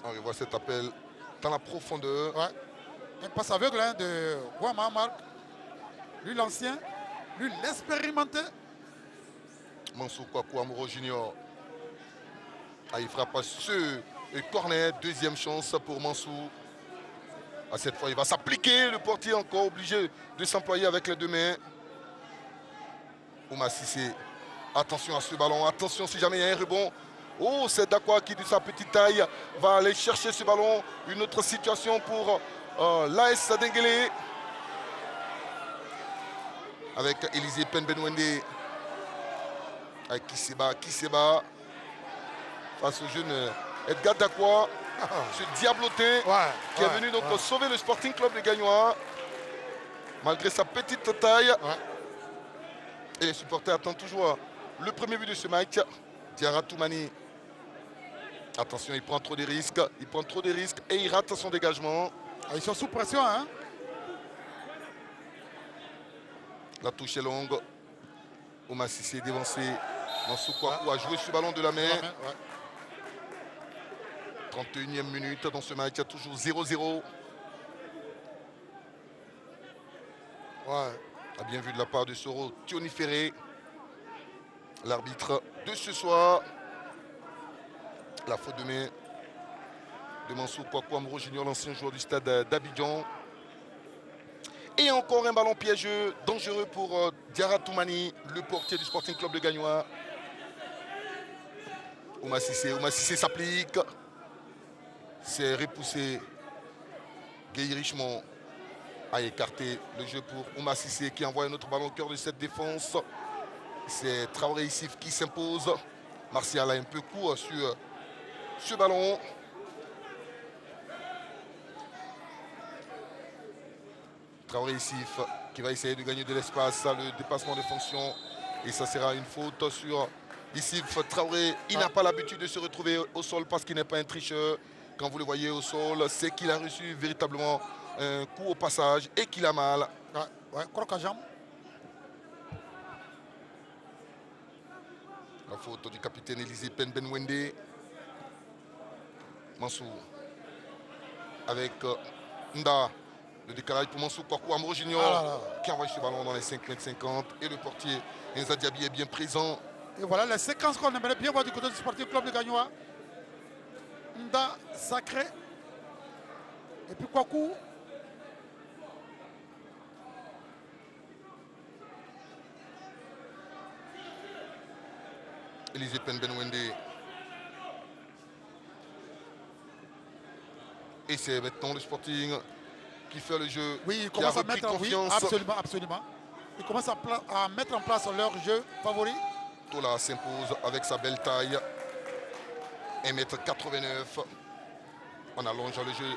Speaker 1: On revoit cet appel dans la profondeur.
Speaker 2: Ouais. Un passe aveugle de Guama Marc. Lui l'ancien, lui l'expérimenté.
Speaker 1: Mansour Kwaku Amoro Junior. Ah, il frappe ce corner. Deuxième chance pour Mansour. Ah, cette fois, il va s'appliquer. Le portier encore obligé de s'employer avec les deux mains. Ouma Sissé. Attention à ce ballon. Attention si jamais il y a un rebond. Oh, c'est Dakwa qui, de sa petite taille, va aller chercher ce ballon. Une autre situation pour l'AS Denguélé. Avec Élisée Penbenwende. Avec Kisseba. Face au jeune Edgar Dakwa. Ce diablotin qui est venu donc sauver le Sporting Club de Gagnois. Malgré sa petite taille. Et les supporters attendent toujours le premier but de ce match. Diarra Toumani. Attention, il prend trop de risques. Et il rate son dégagement.
Speaker 2: Ils sont sous pression, hein.
Speaker 1: La touche est longue. Ouma Sissé dévancé. Mansour Kwaku a joué ce ballon de la main. 31e minute dans ce match, il y a toujours 0-0. A bien vu de la part de Soro Thioni Ferré, l'arbitre de ce soir. La faute de main de Mansour Kwaku Amoro Junior, l'ancien joueur du stade d'Abidjan. Et encore un ballon piégeux, dangereux pour Diarra Toumani, le portier du Sporting Club de Gagnois. Ouma Sissé s'applique. C'est repoussé. Guy Richemont a écarté le jeu pour Ouma Sissé qui envoie un autre ballon au cœur de cette défense. C'est Traoré Issif qui s'impose. Martial a un peu court sur ce ballon. Traoré Issif qui va essayer de gagner de l'espace. Le dépassement de fonction Et ça sera une faute sur Issif Traoré. Il n'a pas l'habitude de se retrouver au sol parce qu'il n'est pas un tricheur. Quand vous le voyez au sol, c'est qu'il a reçu véritablement un coup au passage et qu'il a mal.
Speaker 2: Ouais, croque à jambe.
Speaker 1: La faute du capitaine Élisée Penbenwende. Mansour avec Nda. Le décalage pour Mansour Kwaku Amro Junior qui envoie ce ballon dans les 5,50 m. Et le portier Enza Diaby est bien présent.
Speaker 2: Et voilà les séquences qu'on aimerait bien voir du côté du Sporting Club de Gagnoa. Nda sacré. Et puis Kwaku.
Speaker 1: Élisée Penbenwende. Et c'est maintenant le Sporting qui fait le jeu.
Speaker 2: Oui, il commence à mettre confiance. Oui, absolument, absolument. Ils commencent à mettre en place leur jeu favori.
Speaker 1: Tola s'impose avec sa belle taille. 1,89 m. On allonge le jeu.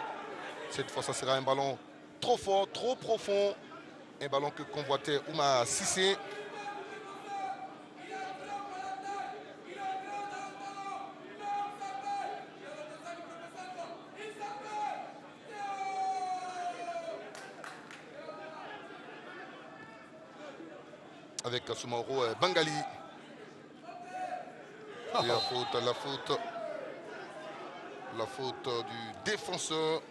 Speaker 1: Cette fois, ça sera un ballon trop fort, trop profond. Un ballon que convoitait Ouma Sissé. Avec Soumaoro Bangali. Et la faute du défenseur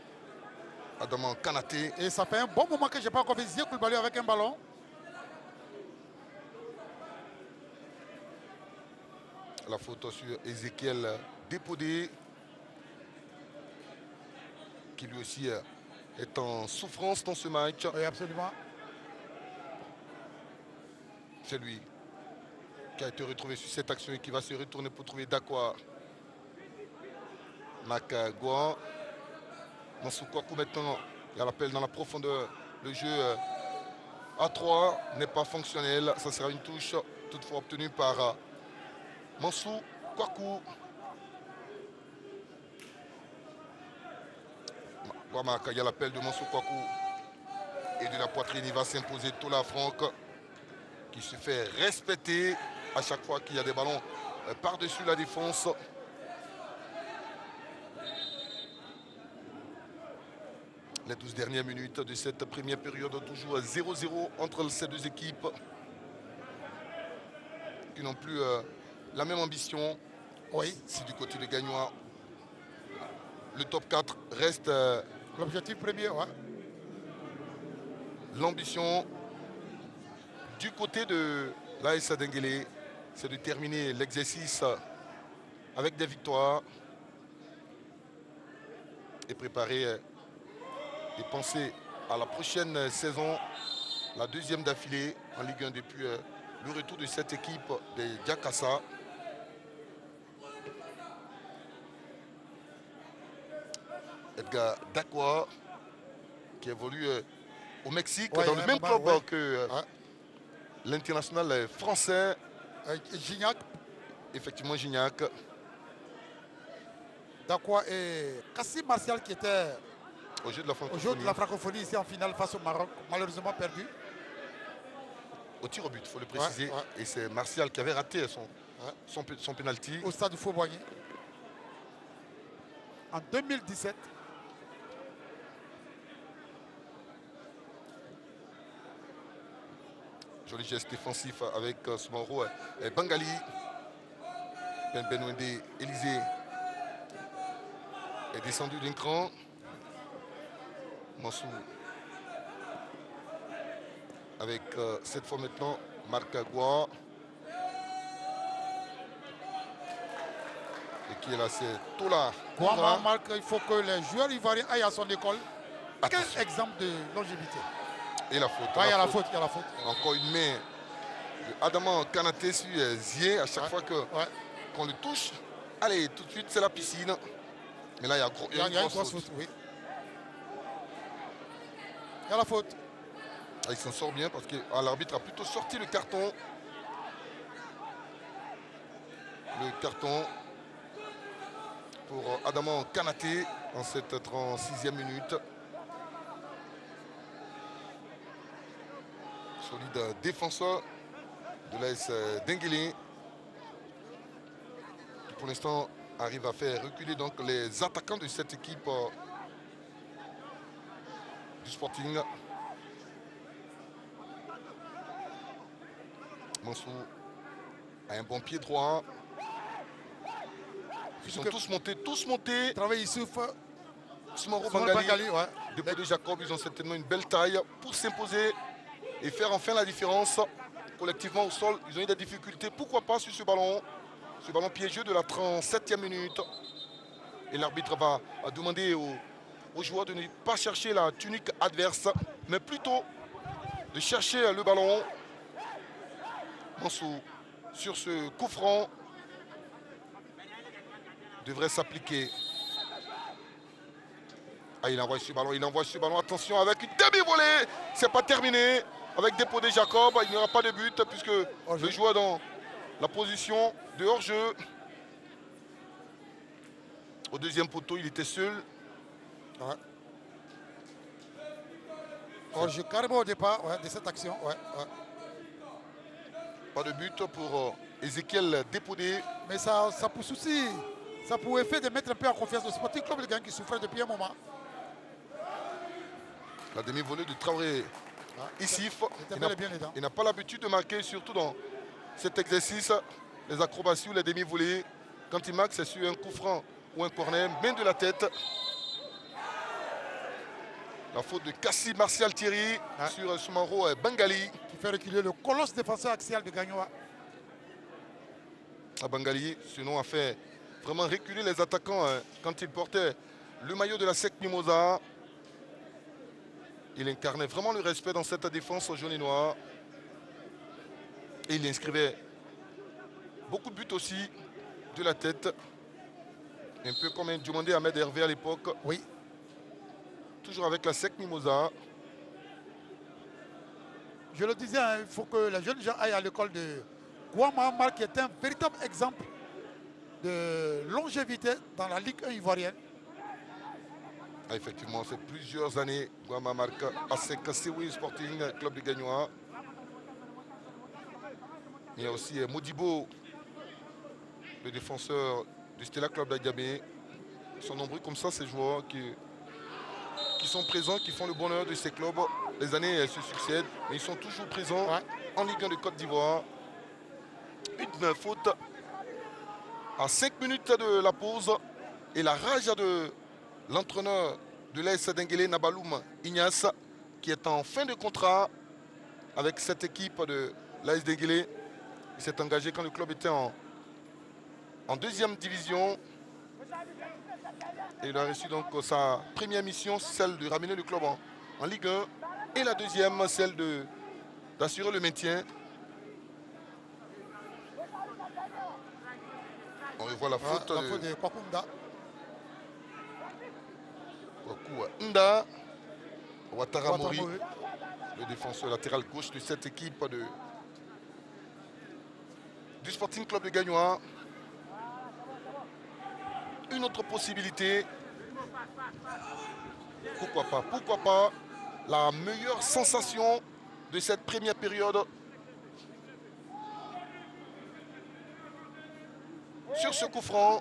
Speaker 1: Adaman Kanaté.
Speaker 2: Et ça fait un bon moment que je n'ai pas encore vu Zia Koulibaly avec un ballon.
Speaker 1: La faute sur Ezekiel Dépodé, qui lui aussi est en souffrance dans ce match.
Speaker 2: Oui, absolument.
Speaker 1: C'est lui qui a été retrouvé sur cette action et qui va se retourner pour trouver Dakwa. Nakagwa. Mansou Kwaku maintenant, il y a l'appel dans la profondeur. Le jeu à 3 n'est pas fonctionnel. Ça sera une touche toutefois obtenue par Mansou Kwaku. Il y a l'appel de Mansou Kwaku. Et de la poitrine, il va s'imposer Tola Franck, qui se fait respecter à chaque fois qu'il y a des ballons par-dessus la défense. Les 12 dernières minutes de cette première période, toujours 0-0 entre ces deux équipes qui n'ont plus la même ambition.
Speaker 2: Oui.
Speaker 1: Si du côté des Gagnois, le top 4 reste
Speaker 2: l'objectif premier, ouais.
Speaker 1: L'ambition du côté de l'AS Denguélé, c'est de terminer l'exercice avec des victoires et préparer et penser à la prochaine saison, la deuxième d'affilée en Ligue 1 depuis le retour de cette équipe des Diakassa. Edgar Dakwa, qui évolue au Mexique, dans le même club que l'international français.
Speaker 2: Gignac.
Speaker 1: Effectivement, Gignac.
Speaker 2: Dakwa et Kassim Martial qui était
Speaker 1: au jeu de la
Speaker 2: francophonie ici en finale face au Maroc, malheureusement perdu.
Speaker 1: Au tir au but, il faut le préciser. Et c'est Martial qui avait raté son penalty.
Speaker 2: Au stade du Fauboigny. En 2017.
Speaker 1: Joli geste défensif avec Soumaoro et Bangali. Penbenwende Élisée est descendu d'un cran. Mansou avec cette fois maintenant Marc Agua. Et qui est là, c'est Tola.
Speaker 2: Marc, il faut que les joueurs ivoiriens aillent à son école. Quel exemple de longévité.
Speaker 1: Et la faute.
Speaker 2: Il y a la faute.
Speaker 1: Encore une main de Adaman Kanaté sur Zié. À chaque fois qu'on le touche, allez, tout de suite, c'est la piscine. Mais là, il y a une grosse faute.
Speaker 2: Oui. Il y a la faute.
Speaker 1: Il s'en sort bien parce que l'arbitre a plutôt sorti le carton. Le carton pour Adaman Kanaté en cette 36e minute. Solide défenseur de l'AS Denguélé, qui pour l'instant arrive à faire reculer donc les attaquants de cette équipe du Sporting. Mansou a un bon pied droit. Ils sont tous montés.
Speaker 2: Travail Issouf,
Speaker 1: Soumaro
Speaker 2: Bangali,
Speaker 1: Bangali,
Speaker 2: ouais.
Speaker 1: Depodé Jacob, ils ont certainement une belle taille pour s'imposer et faire enfin la différence. Collectivement au sol, ils ont eu des difficultés. Pourquoi pas sur ce ballon piégeux de la 37e minute. Et l'arbitre va demander aux joueurs de ne pas chercher la tunique adverse, mais plutôt de chercher le ballon. Mansou, sur ce coup franc, devrait s'appliquer. Ah, il envoie ce ballon, attention avec une demi-volée. C'est pas terminé. Avec Depodé Jacob, il n'y aura pas de but puisque le joueur dans la position de hors-jeu. Au deuxième poteau, il était seul.
Speaker 2: Ouais. Hors-jeu carrément au départ de cette action. Ouais.
Speaker 1: Pas de but pour Ezekiel Depodé.
Speaker 2: Mais ça pousse aussi. Ça pouvait faire de mettre un peu en confiance le Sporting Club de Gagnon qui souffrait depuis un moment.
Speaker 1: La demi-volée de Traoré. Issif, il n'a pas l'habitude de marquer, surtout dans cet exercice, les acrobaties ou les demi-volées. Quand il marque, c'est sur un coup franc ou un corner, main de la tête. La faute de Kassi Martial Thierry sur Soumaro Bangali.
Speaker 2: Qui fait reculer le colosse défenseur axial de Gagnoa.
Speaker 1: Bangali, ce nom a fait vraiment reculer les attaquants quand il portait le maillot de la SEC Mimosa. Il incarnait vraiment le respect dans cette défense jaune et noir. Et il inscrivait beaucoup de buts aussi de la tête. Un peu comme un demandé Ahmed Hervé à l'époque.
Speaker 2: Oui.
Speaker 1: Toujours avec la SEC Mimosa.
Speaker 2: Je le disais, il faut que les jeunes gens aillent à l'école de Guamamar, qui est un véritable exemple de longévité dans la Ligue 1 ivoirienne.
Speaker 1: Ah, effectivement, c'est plusieurs années. Guama marque ASEC Sewi Sporting, club de Gagnoa. Il y a aussi Modibo, le défenseur du Stella Club d'Agamé. Ils sont nombreux comme ça, ces joueurs qui sont présents, qui font le bonheur de ces clubs. Les années se succèdent, mais ils sont toujours présents en Ligue 1 de Côte d'Ivoire. Une faute à 5 minutes de la pause. Et la rage de l'entraîneur de l'AS Denguélé, Nabaloum Ignace, qui est en fin de contrat avec cette équipe de l'AS Denguélé. Il s'est engagé quand le club était en deuxième division. Et il a reçu donc sa première mission, celle de ramener le club en Ligue 1. Et la deuxième, celle d'assurer le maintien. On revoit la faute
Speaker 2: de Kwakunda.
Speaker 1: Nda, Ouattara Mori, le défenseur latéral gauche de cette équipe du Sporting Club de Gagnoa. Une autre possibilité. Pourquoi pas la meilleure sensation de cette première période. Sur ce coup franc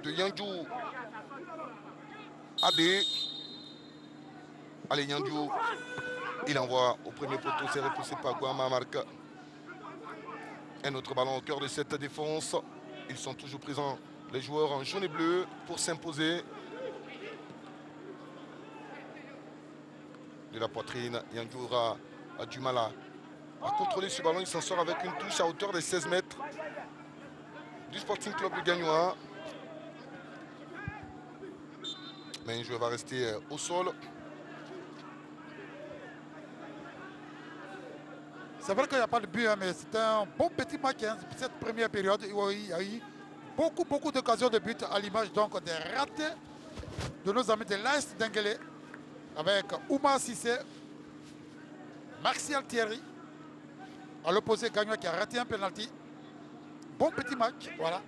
Speaker 1: de Yandjou Abbé. Allez, Yandjou, il envoie au premier poteau, c'est repoussé par Guama Marca. Un autre ballon au cœur de cette défense. Ils sont toujours présents, les joueurs en jaune et bleu, pour s'imposer. De la poitrine, Yandjou a du mal à contrôler ce ballon. Il s'en sort avec une touche à hauteur de 16 mètres du Sporting Club de Gagnoa. Mais un joueur va rester au sol.
Speaker 2: C'est vrai qu'il n'y a pas de but, mais c'est un bon petit match. Cette première période, il y a eu beaucoup d'occasions de but à l'image donc des ratés de nos amis de l'AS Denguélé avec Oumar Sissé, Martial Thierry. À l'opposé, Gagnoa qui a raté un penalty. Bon petit match, voilà.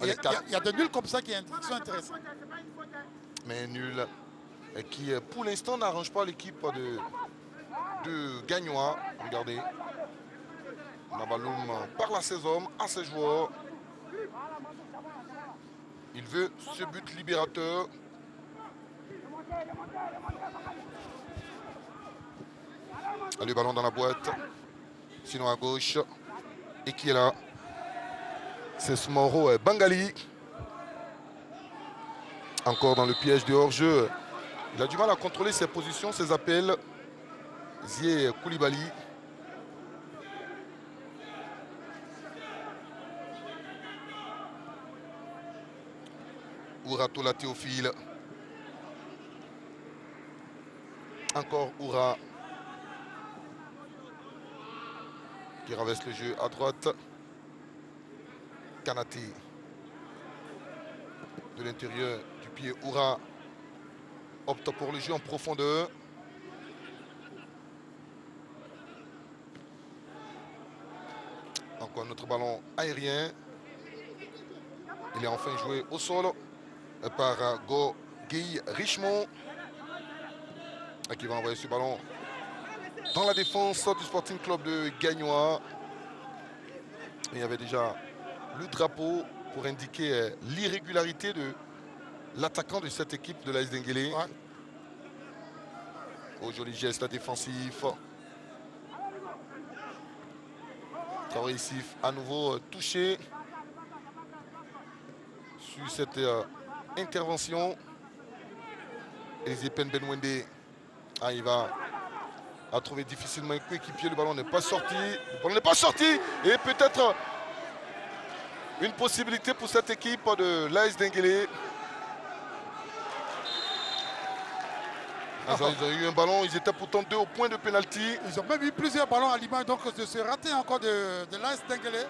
Speaker 2: Il y a des nuls comme ça qui sont intéressants.
Speaker 1: Mais nul qui pour l'instant n'arrange pas l'équipe de Gagnois. Regardez. Nabaloum parle à ses hommes, à ses joueurs. Il veut ce but libérateur. Le ballon dans la boîte. Sinon à gauche. Et qui est là? C'est Smoro Bangali. Encore dans le piège de hors-jeu. Il a du mal à contrôler ses positions, ses appels. Zie Koulibaly. Oura Tola Théophile. Encore Oura. Qui renverse le jeu à droite. Kanate. De l'intérieur du pied, Oura opte pour le jeu en profondeur. Encore notre ballon aérien. Il est enfin joué au sol par Go Guy Richemont, qui va envoyer ce ballon dans la défense du Sporting Club de Gagnois. Il y avait déjà le drapeau pour indiquer l'irrégularité de l'attaquant de cette équipe de l'AS Denguélé.
Speaker 2: Ouais.
Speaker 1: Au joli geste défensif. Traoré Issif à nouveau touché sur cette intervention. Elisepène Benwende arrive à trouver difficilement un coéquipier. Le ballon n'est pas sorti. Le ballon n'est pas sorti. Et peut-être une possibilité pour cette équipe de l'AS Denguélé. Ils ont eu un ballon, ils étaient pourtant 2 au point de pénalty.
Speaker 2: Ils ont même eu plusieurs ballons à l'image donc de ce raté encore de l'AS Denguélé.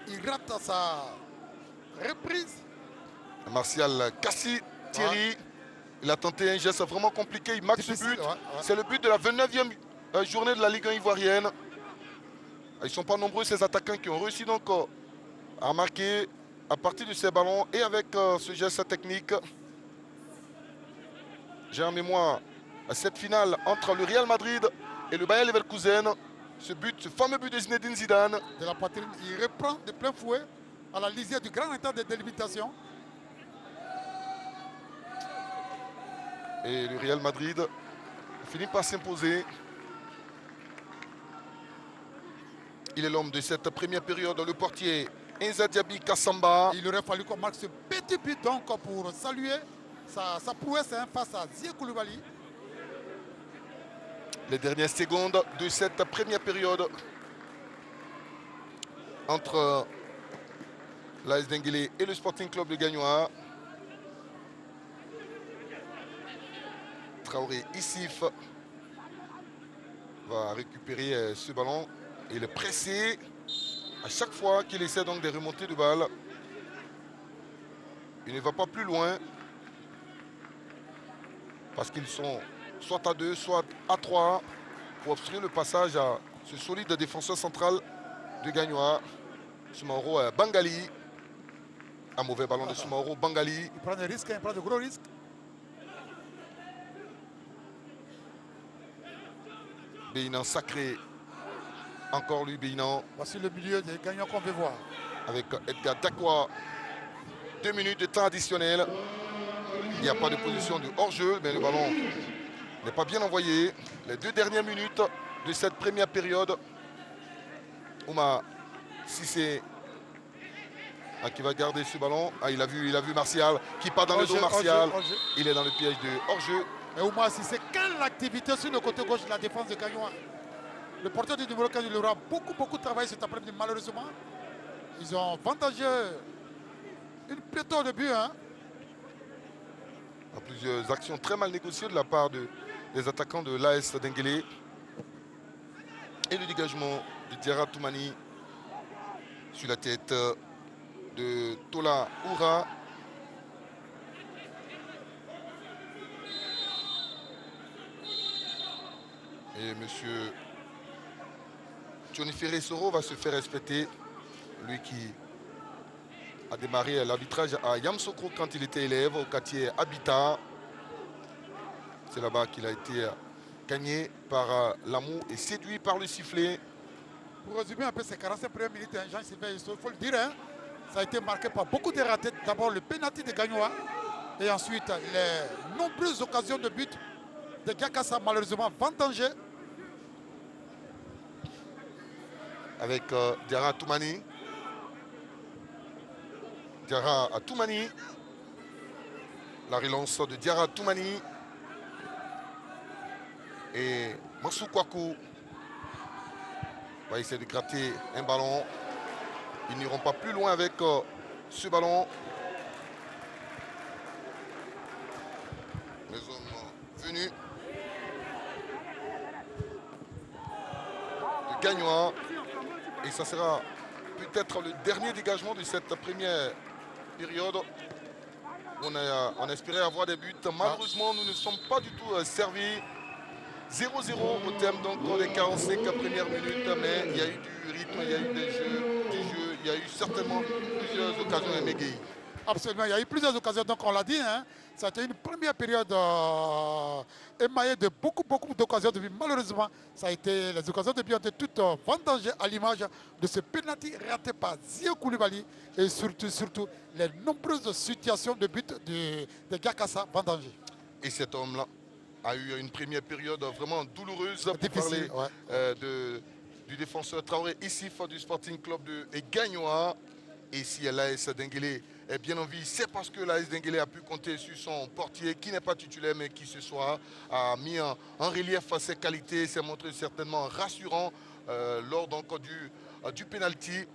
Speaker 2: Il rate sa reprise.
Speaker 1: Martial Kassi Thierry. Il a tenté un geste vraiment compliqué. Il marque ce but. C'est le but de la 29e journée de la Ligue 1 ivoirienne. Ils ne sont pas nombreux ces attaquants qui ont réussi donc à marquer à partir de ces ballons et avec ce geste technique. J'ai en mémoire cette finale entre le Real Madrid et le Bayer Leverkusen. Ce fameux but de Zinedine Zidane.
Speaker 2: De la poitrine, il reprend de plein fouet à la lisière du grand état de délimitation.
Speaker 1: Et le Real Madrid finit par s'imposer. Il est l'homme de cette première période, le portier Inza Diaby Kassamba.
Speaker 2: Il aurait fallu qu'on marque ce petit but donc pour saluer sa prouesse face à Zie Koulibaly.
Speaker 1: Les dernières secondes de cette première période entre l'AS Denguélé et le Sporting Club de Gagnois. Traoré Issif va récupérer ce ballon et le presser à chaque fois qu'il essaie donc de remonter de balle. Il ne va pas plus loin parce qu'ils sont soit à 2, soit à 3 pour obstruer le passage à ce solide défenseur central de Gagnois, Soumaro Bangali. Un mauvais ballon de Soumaro Bangali.
Speaker 2: Il prend des risques, il prend de gros risques.
Speaker 1: Béinan sacré. Encore lui, Béinan.
Speaker 2: Voici le milieu des gagnants qu'on veut voir.
Speaker 1: Avec Edgar Dakwa. 2 minutes de temps additionnel. Il n'y a pas de position de hors-jeu, mais le ballon n'est pas bien envoyé. Les 2 dernières minutes de cette première période. Ouma Sissé qui va garder ce ballon. Il a vu Martial qui part dans le dos. Martial. Il est dans le piège de hors-jeu.
Speaker 2: Et Ouma Sissé, quelle activité sur le côté gauche de la défense de Gagnois. Le porteur du numéro 15, il aura beaucoup travaillé cet après-midi, malheureusement. Ils ont avantagé une pléthore de buts.
Speaker 1: Plusieurs actions très mal négociées de la part des attaquants de l'AS Denguélé. Et le dégagement de Diarra Toumani sur la tête de Tola Oura. Et monsieur Johnny Ferré Soro va se faire respecter. Lui qui a démarré l'arbitrage à Yamsokro quand il était élève au quartier Habitat. C'est là-bas qu'il a gagné par l'amour et séduit par le sifflet.
Speaker 2: Pour résumer un peu ces 45 premières minutes, hein, Jean-Sylvain Esso, il faut le dire, hein, ça a été marqué par beaucoup de ratés. D'abord le pénalty de Gagnoa et ensuite les nombreuses occasions de but de Gakassa, malheureusement vendangé.
Speaker 1: Avec Diarra Toumani. Diarra Toumani. La relance de Diarra Toumani. Et Mansou Kouakou va essayer de gratter un ballon. Ils n'iront pas plus loin avec ce ballon. Les hommes venus de Gagnoa. Et ça sera peut-être le dernier dégagement de cette première période. On espérait avoir des buts. Malheureusement, nous ne sommes pas du tout servis. 0-0 au terme donc des 45 premières minutes. Mais il y a eu du rythme, il y a eu du jeu. Il y a eu certainement plusieurs occasions à Méguéi.
Speaker 2: Absolument, il y a eu plusieurs occasions, donc on l'a dit, hein, ça a été une première période émaillée de beaucoup d'occasions de but. Malheureusement, ça a été, les occasions de but ont été toutes vendangées à l'image de ce penalty raté par Zia Koulibaly et surtout les nombreuses situations de but de Gakassa vendangées.
Speaker 1: Et cet homme-là a eu une première période vraiment douloureuse pour
Speaker 2: Difficile,
Speaker 1: parler du défenseur Traoré Issif du Sporting Club de Gagnoa. Et si l'AS Denguélé est bien en vie, c'est parce que l'AS Denguélé a pu compter sur son portier qui n'est pas titulaire mais qui ce soir a mis en relief ses qualités, s'est montré certainement rassurant lors donc du penalty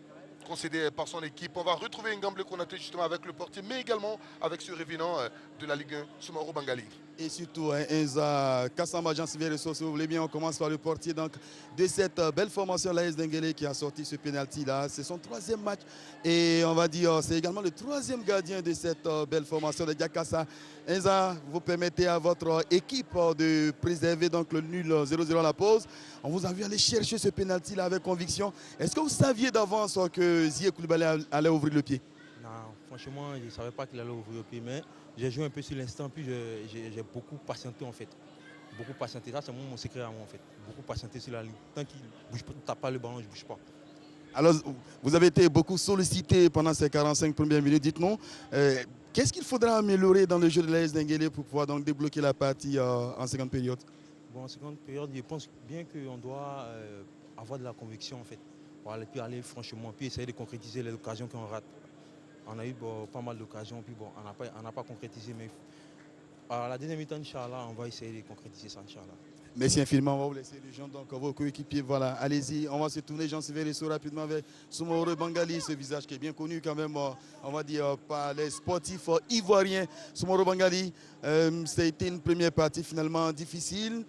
Speaker 1: concédé par son équipe. On va retrouver Ngamble Konaté justement avec le portier mais également avec ce revenant de la Ligue 1, Soumaoro Bangali.
Speaker 3: Et surtout, Enza Kassamba, Jean-Sylvain Esso, si vous voulez bien, on commence par le portier donc, de cette belle formation, l'AS Denguélé, qui a sorti ce penalty-là. C'est son 3e match et on va dire c'est également le 3e gardien de cette belle formation de Gakassa. Enza, vous permettez à votre équipe de préserver donc, le nul 0-0 à la pause. On vous a vu aller chercher ce penalty-là avec conviction. Est-ce que vous saviez d'avance que Zia Koulibaly allait ouvrir le pied?
Speaker 6: Non, franchement, je ne savais pas qu'il allait ouvrir le pied, mais j'ai joué un peu sur l'instant, puis j'ai beaucoup patienté en fait. Beaucoup patienté, ça c'est mon secret à moi en fait. Beaucoup patienté sur la ligne. Tant qu'il ne bouge pas, tape pas le ballon, je ne bouge pas.
Speaker 3: Alors, vous avez été beaucoup sollicité pendant ces 45 premières minutes. Dites-nous, qu'est-ce qu'il faudra améliorer dans le jeu de l'AS Denguélé pour pouvoir donc débloquer la partie en seconde période?
Speaker 6: Bon, en seconde période, je pense bien qu'on doit avoir de la conviction en fait. Puis aller franchement, puis essayer de concrétiser les occasions qu'on rate. On a eu pas mal d'occasions, puis bon, on n'a pas concrétisé, mais à la deuxième mi-temps, Inch'Allah, on va essayer de concrétiser ça, Inch'Allah.
Speaker 3: Merci infiniment, on va vous laisser les gens, donc vos coéquipiers, voilà, allez-y, on va se tourner, Jean-Sylvain Esso, rapidement vers Soumaoro Bangali, ce visage qui est bien connu quand même, on va dire, par les sportifs ivoiriens. Soumaoro Bangali, ça a été une première partie finalement difficile.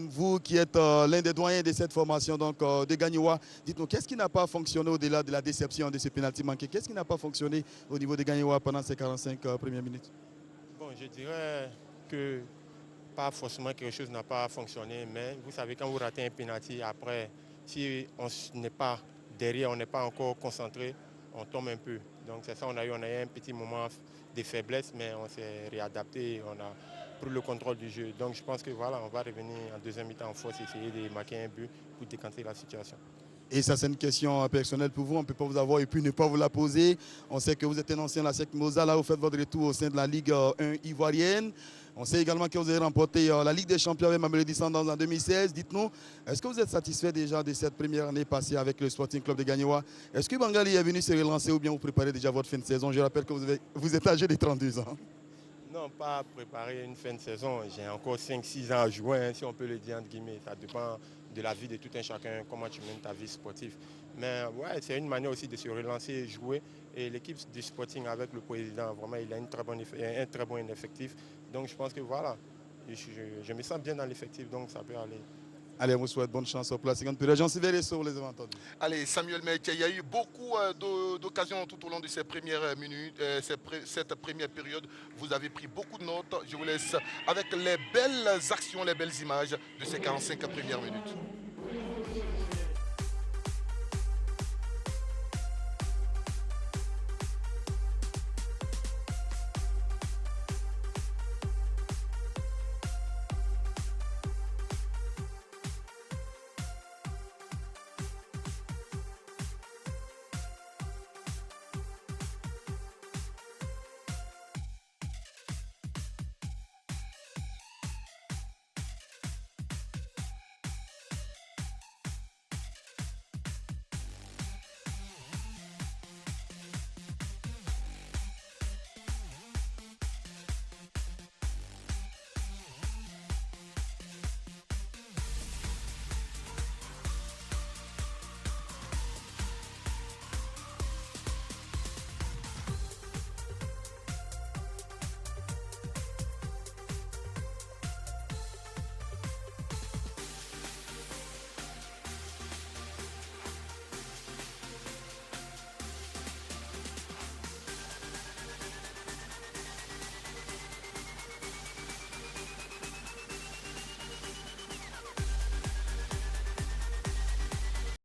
Speaker 3: Vous qui êtes l'un des doyens de cette formation donc, de Gagnoa, dites-nous, qu'est-ce qui n'a pas fonctionné au-delà de la déception de ce pénalty manqué? Qu'est-ce qui n'a pas fonctionné au niveau de Gagnoa pendant ces 45 premières minutes?
Speaker 7: Bon, je dirais que pas forcément quelque chose n'a pas fonctionné, mais vous savez, quand vous ratez un penalty, après, si on n'est pas derrière, on n'est pas encore concentré, on tombe un peu. Donc c'est ça, on a eu un petit moment de faiblesse, mais on s'est réadapté, on a pris le contrôle du jeu. Donc je pense que voilà, on va revenir en deuxième mi-temps en force, essayer de marquer un but pour décanter la situation. Et
Speaker 3: ça, c'est une question personnelle pour vous. On ne peut pas vous avoir et puis ne pas vous la poser. On sait que vous êtes un ancien de la SEC Moza. Là, vous faites votre retour au sein de la Ligue 1 ivoirienne. On sait également que vous avez remporté la Ligue des Champions avec Mamelodi Sundowns en 2016. Dites-nous, est-ce que vous êtes satisfait déjà de cette première année passée avec le Sporting Club de Gagnoa? Est-ce que Bangali est venu se relancer ou bien vous préparez déjà votre fin de saison? Je rappelle que vous êtes âgé de 32 ans.
Speaker 7: Non, pas préparer une fin de saison. J'ai encore 5-6 ans à jouer, hein, si on peut le dire entre guillemets. Ça dépend de la vie de tout un chacun, comment tu mènes ta vie sportive. Mais ouais, c'est une manière aussi de se relancer, jouer. Et l'équipe du Sporting avec le président, vraiment, il a un très bon effectif. Donc je pense que voilà, je me sens bien dans l'effectif, donc ça peut aller.
Speaker 3: Allez, on vous souhaite bonne chance pour la seconde période. Jean-Sylvain Esso, vous les avez entendus.
Speaker 1: Allez, Samuel Meïtia, il y a eu beaucoup d'occasions tout au long de ces premières minutes, cette première période. Vous avez pris beaucoup de notes. Je vous laisse avec les belles actions, les belles images de ces 45 premières minutes.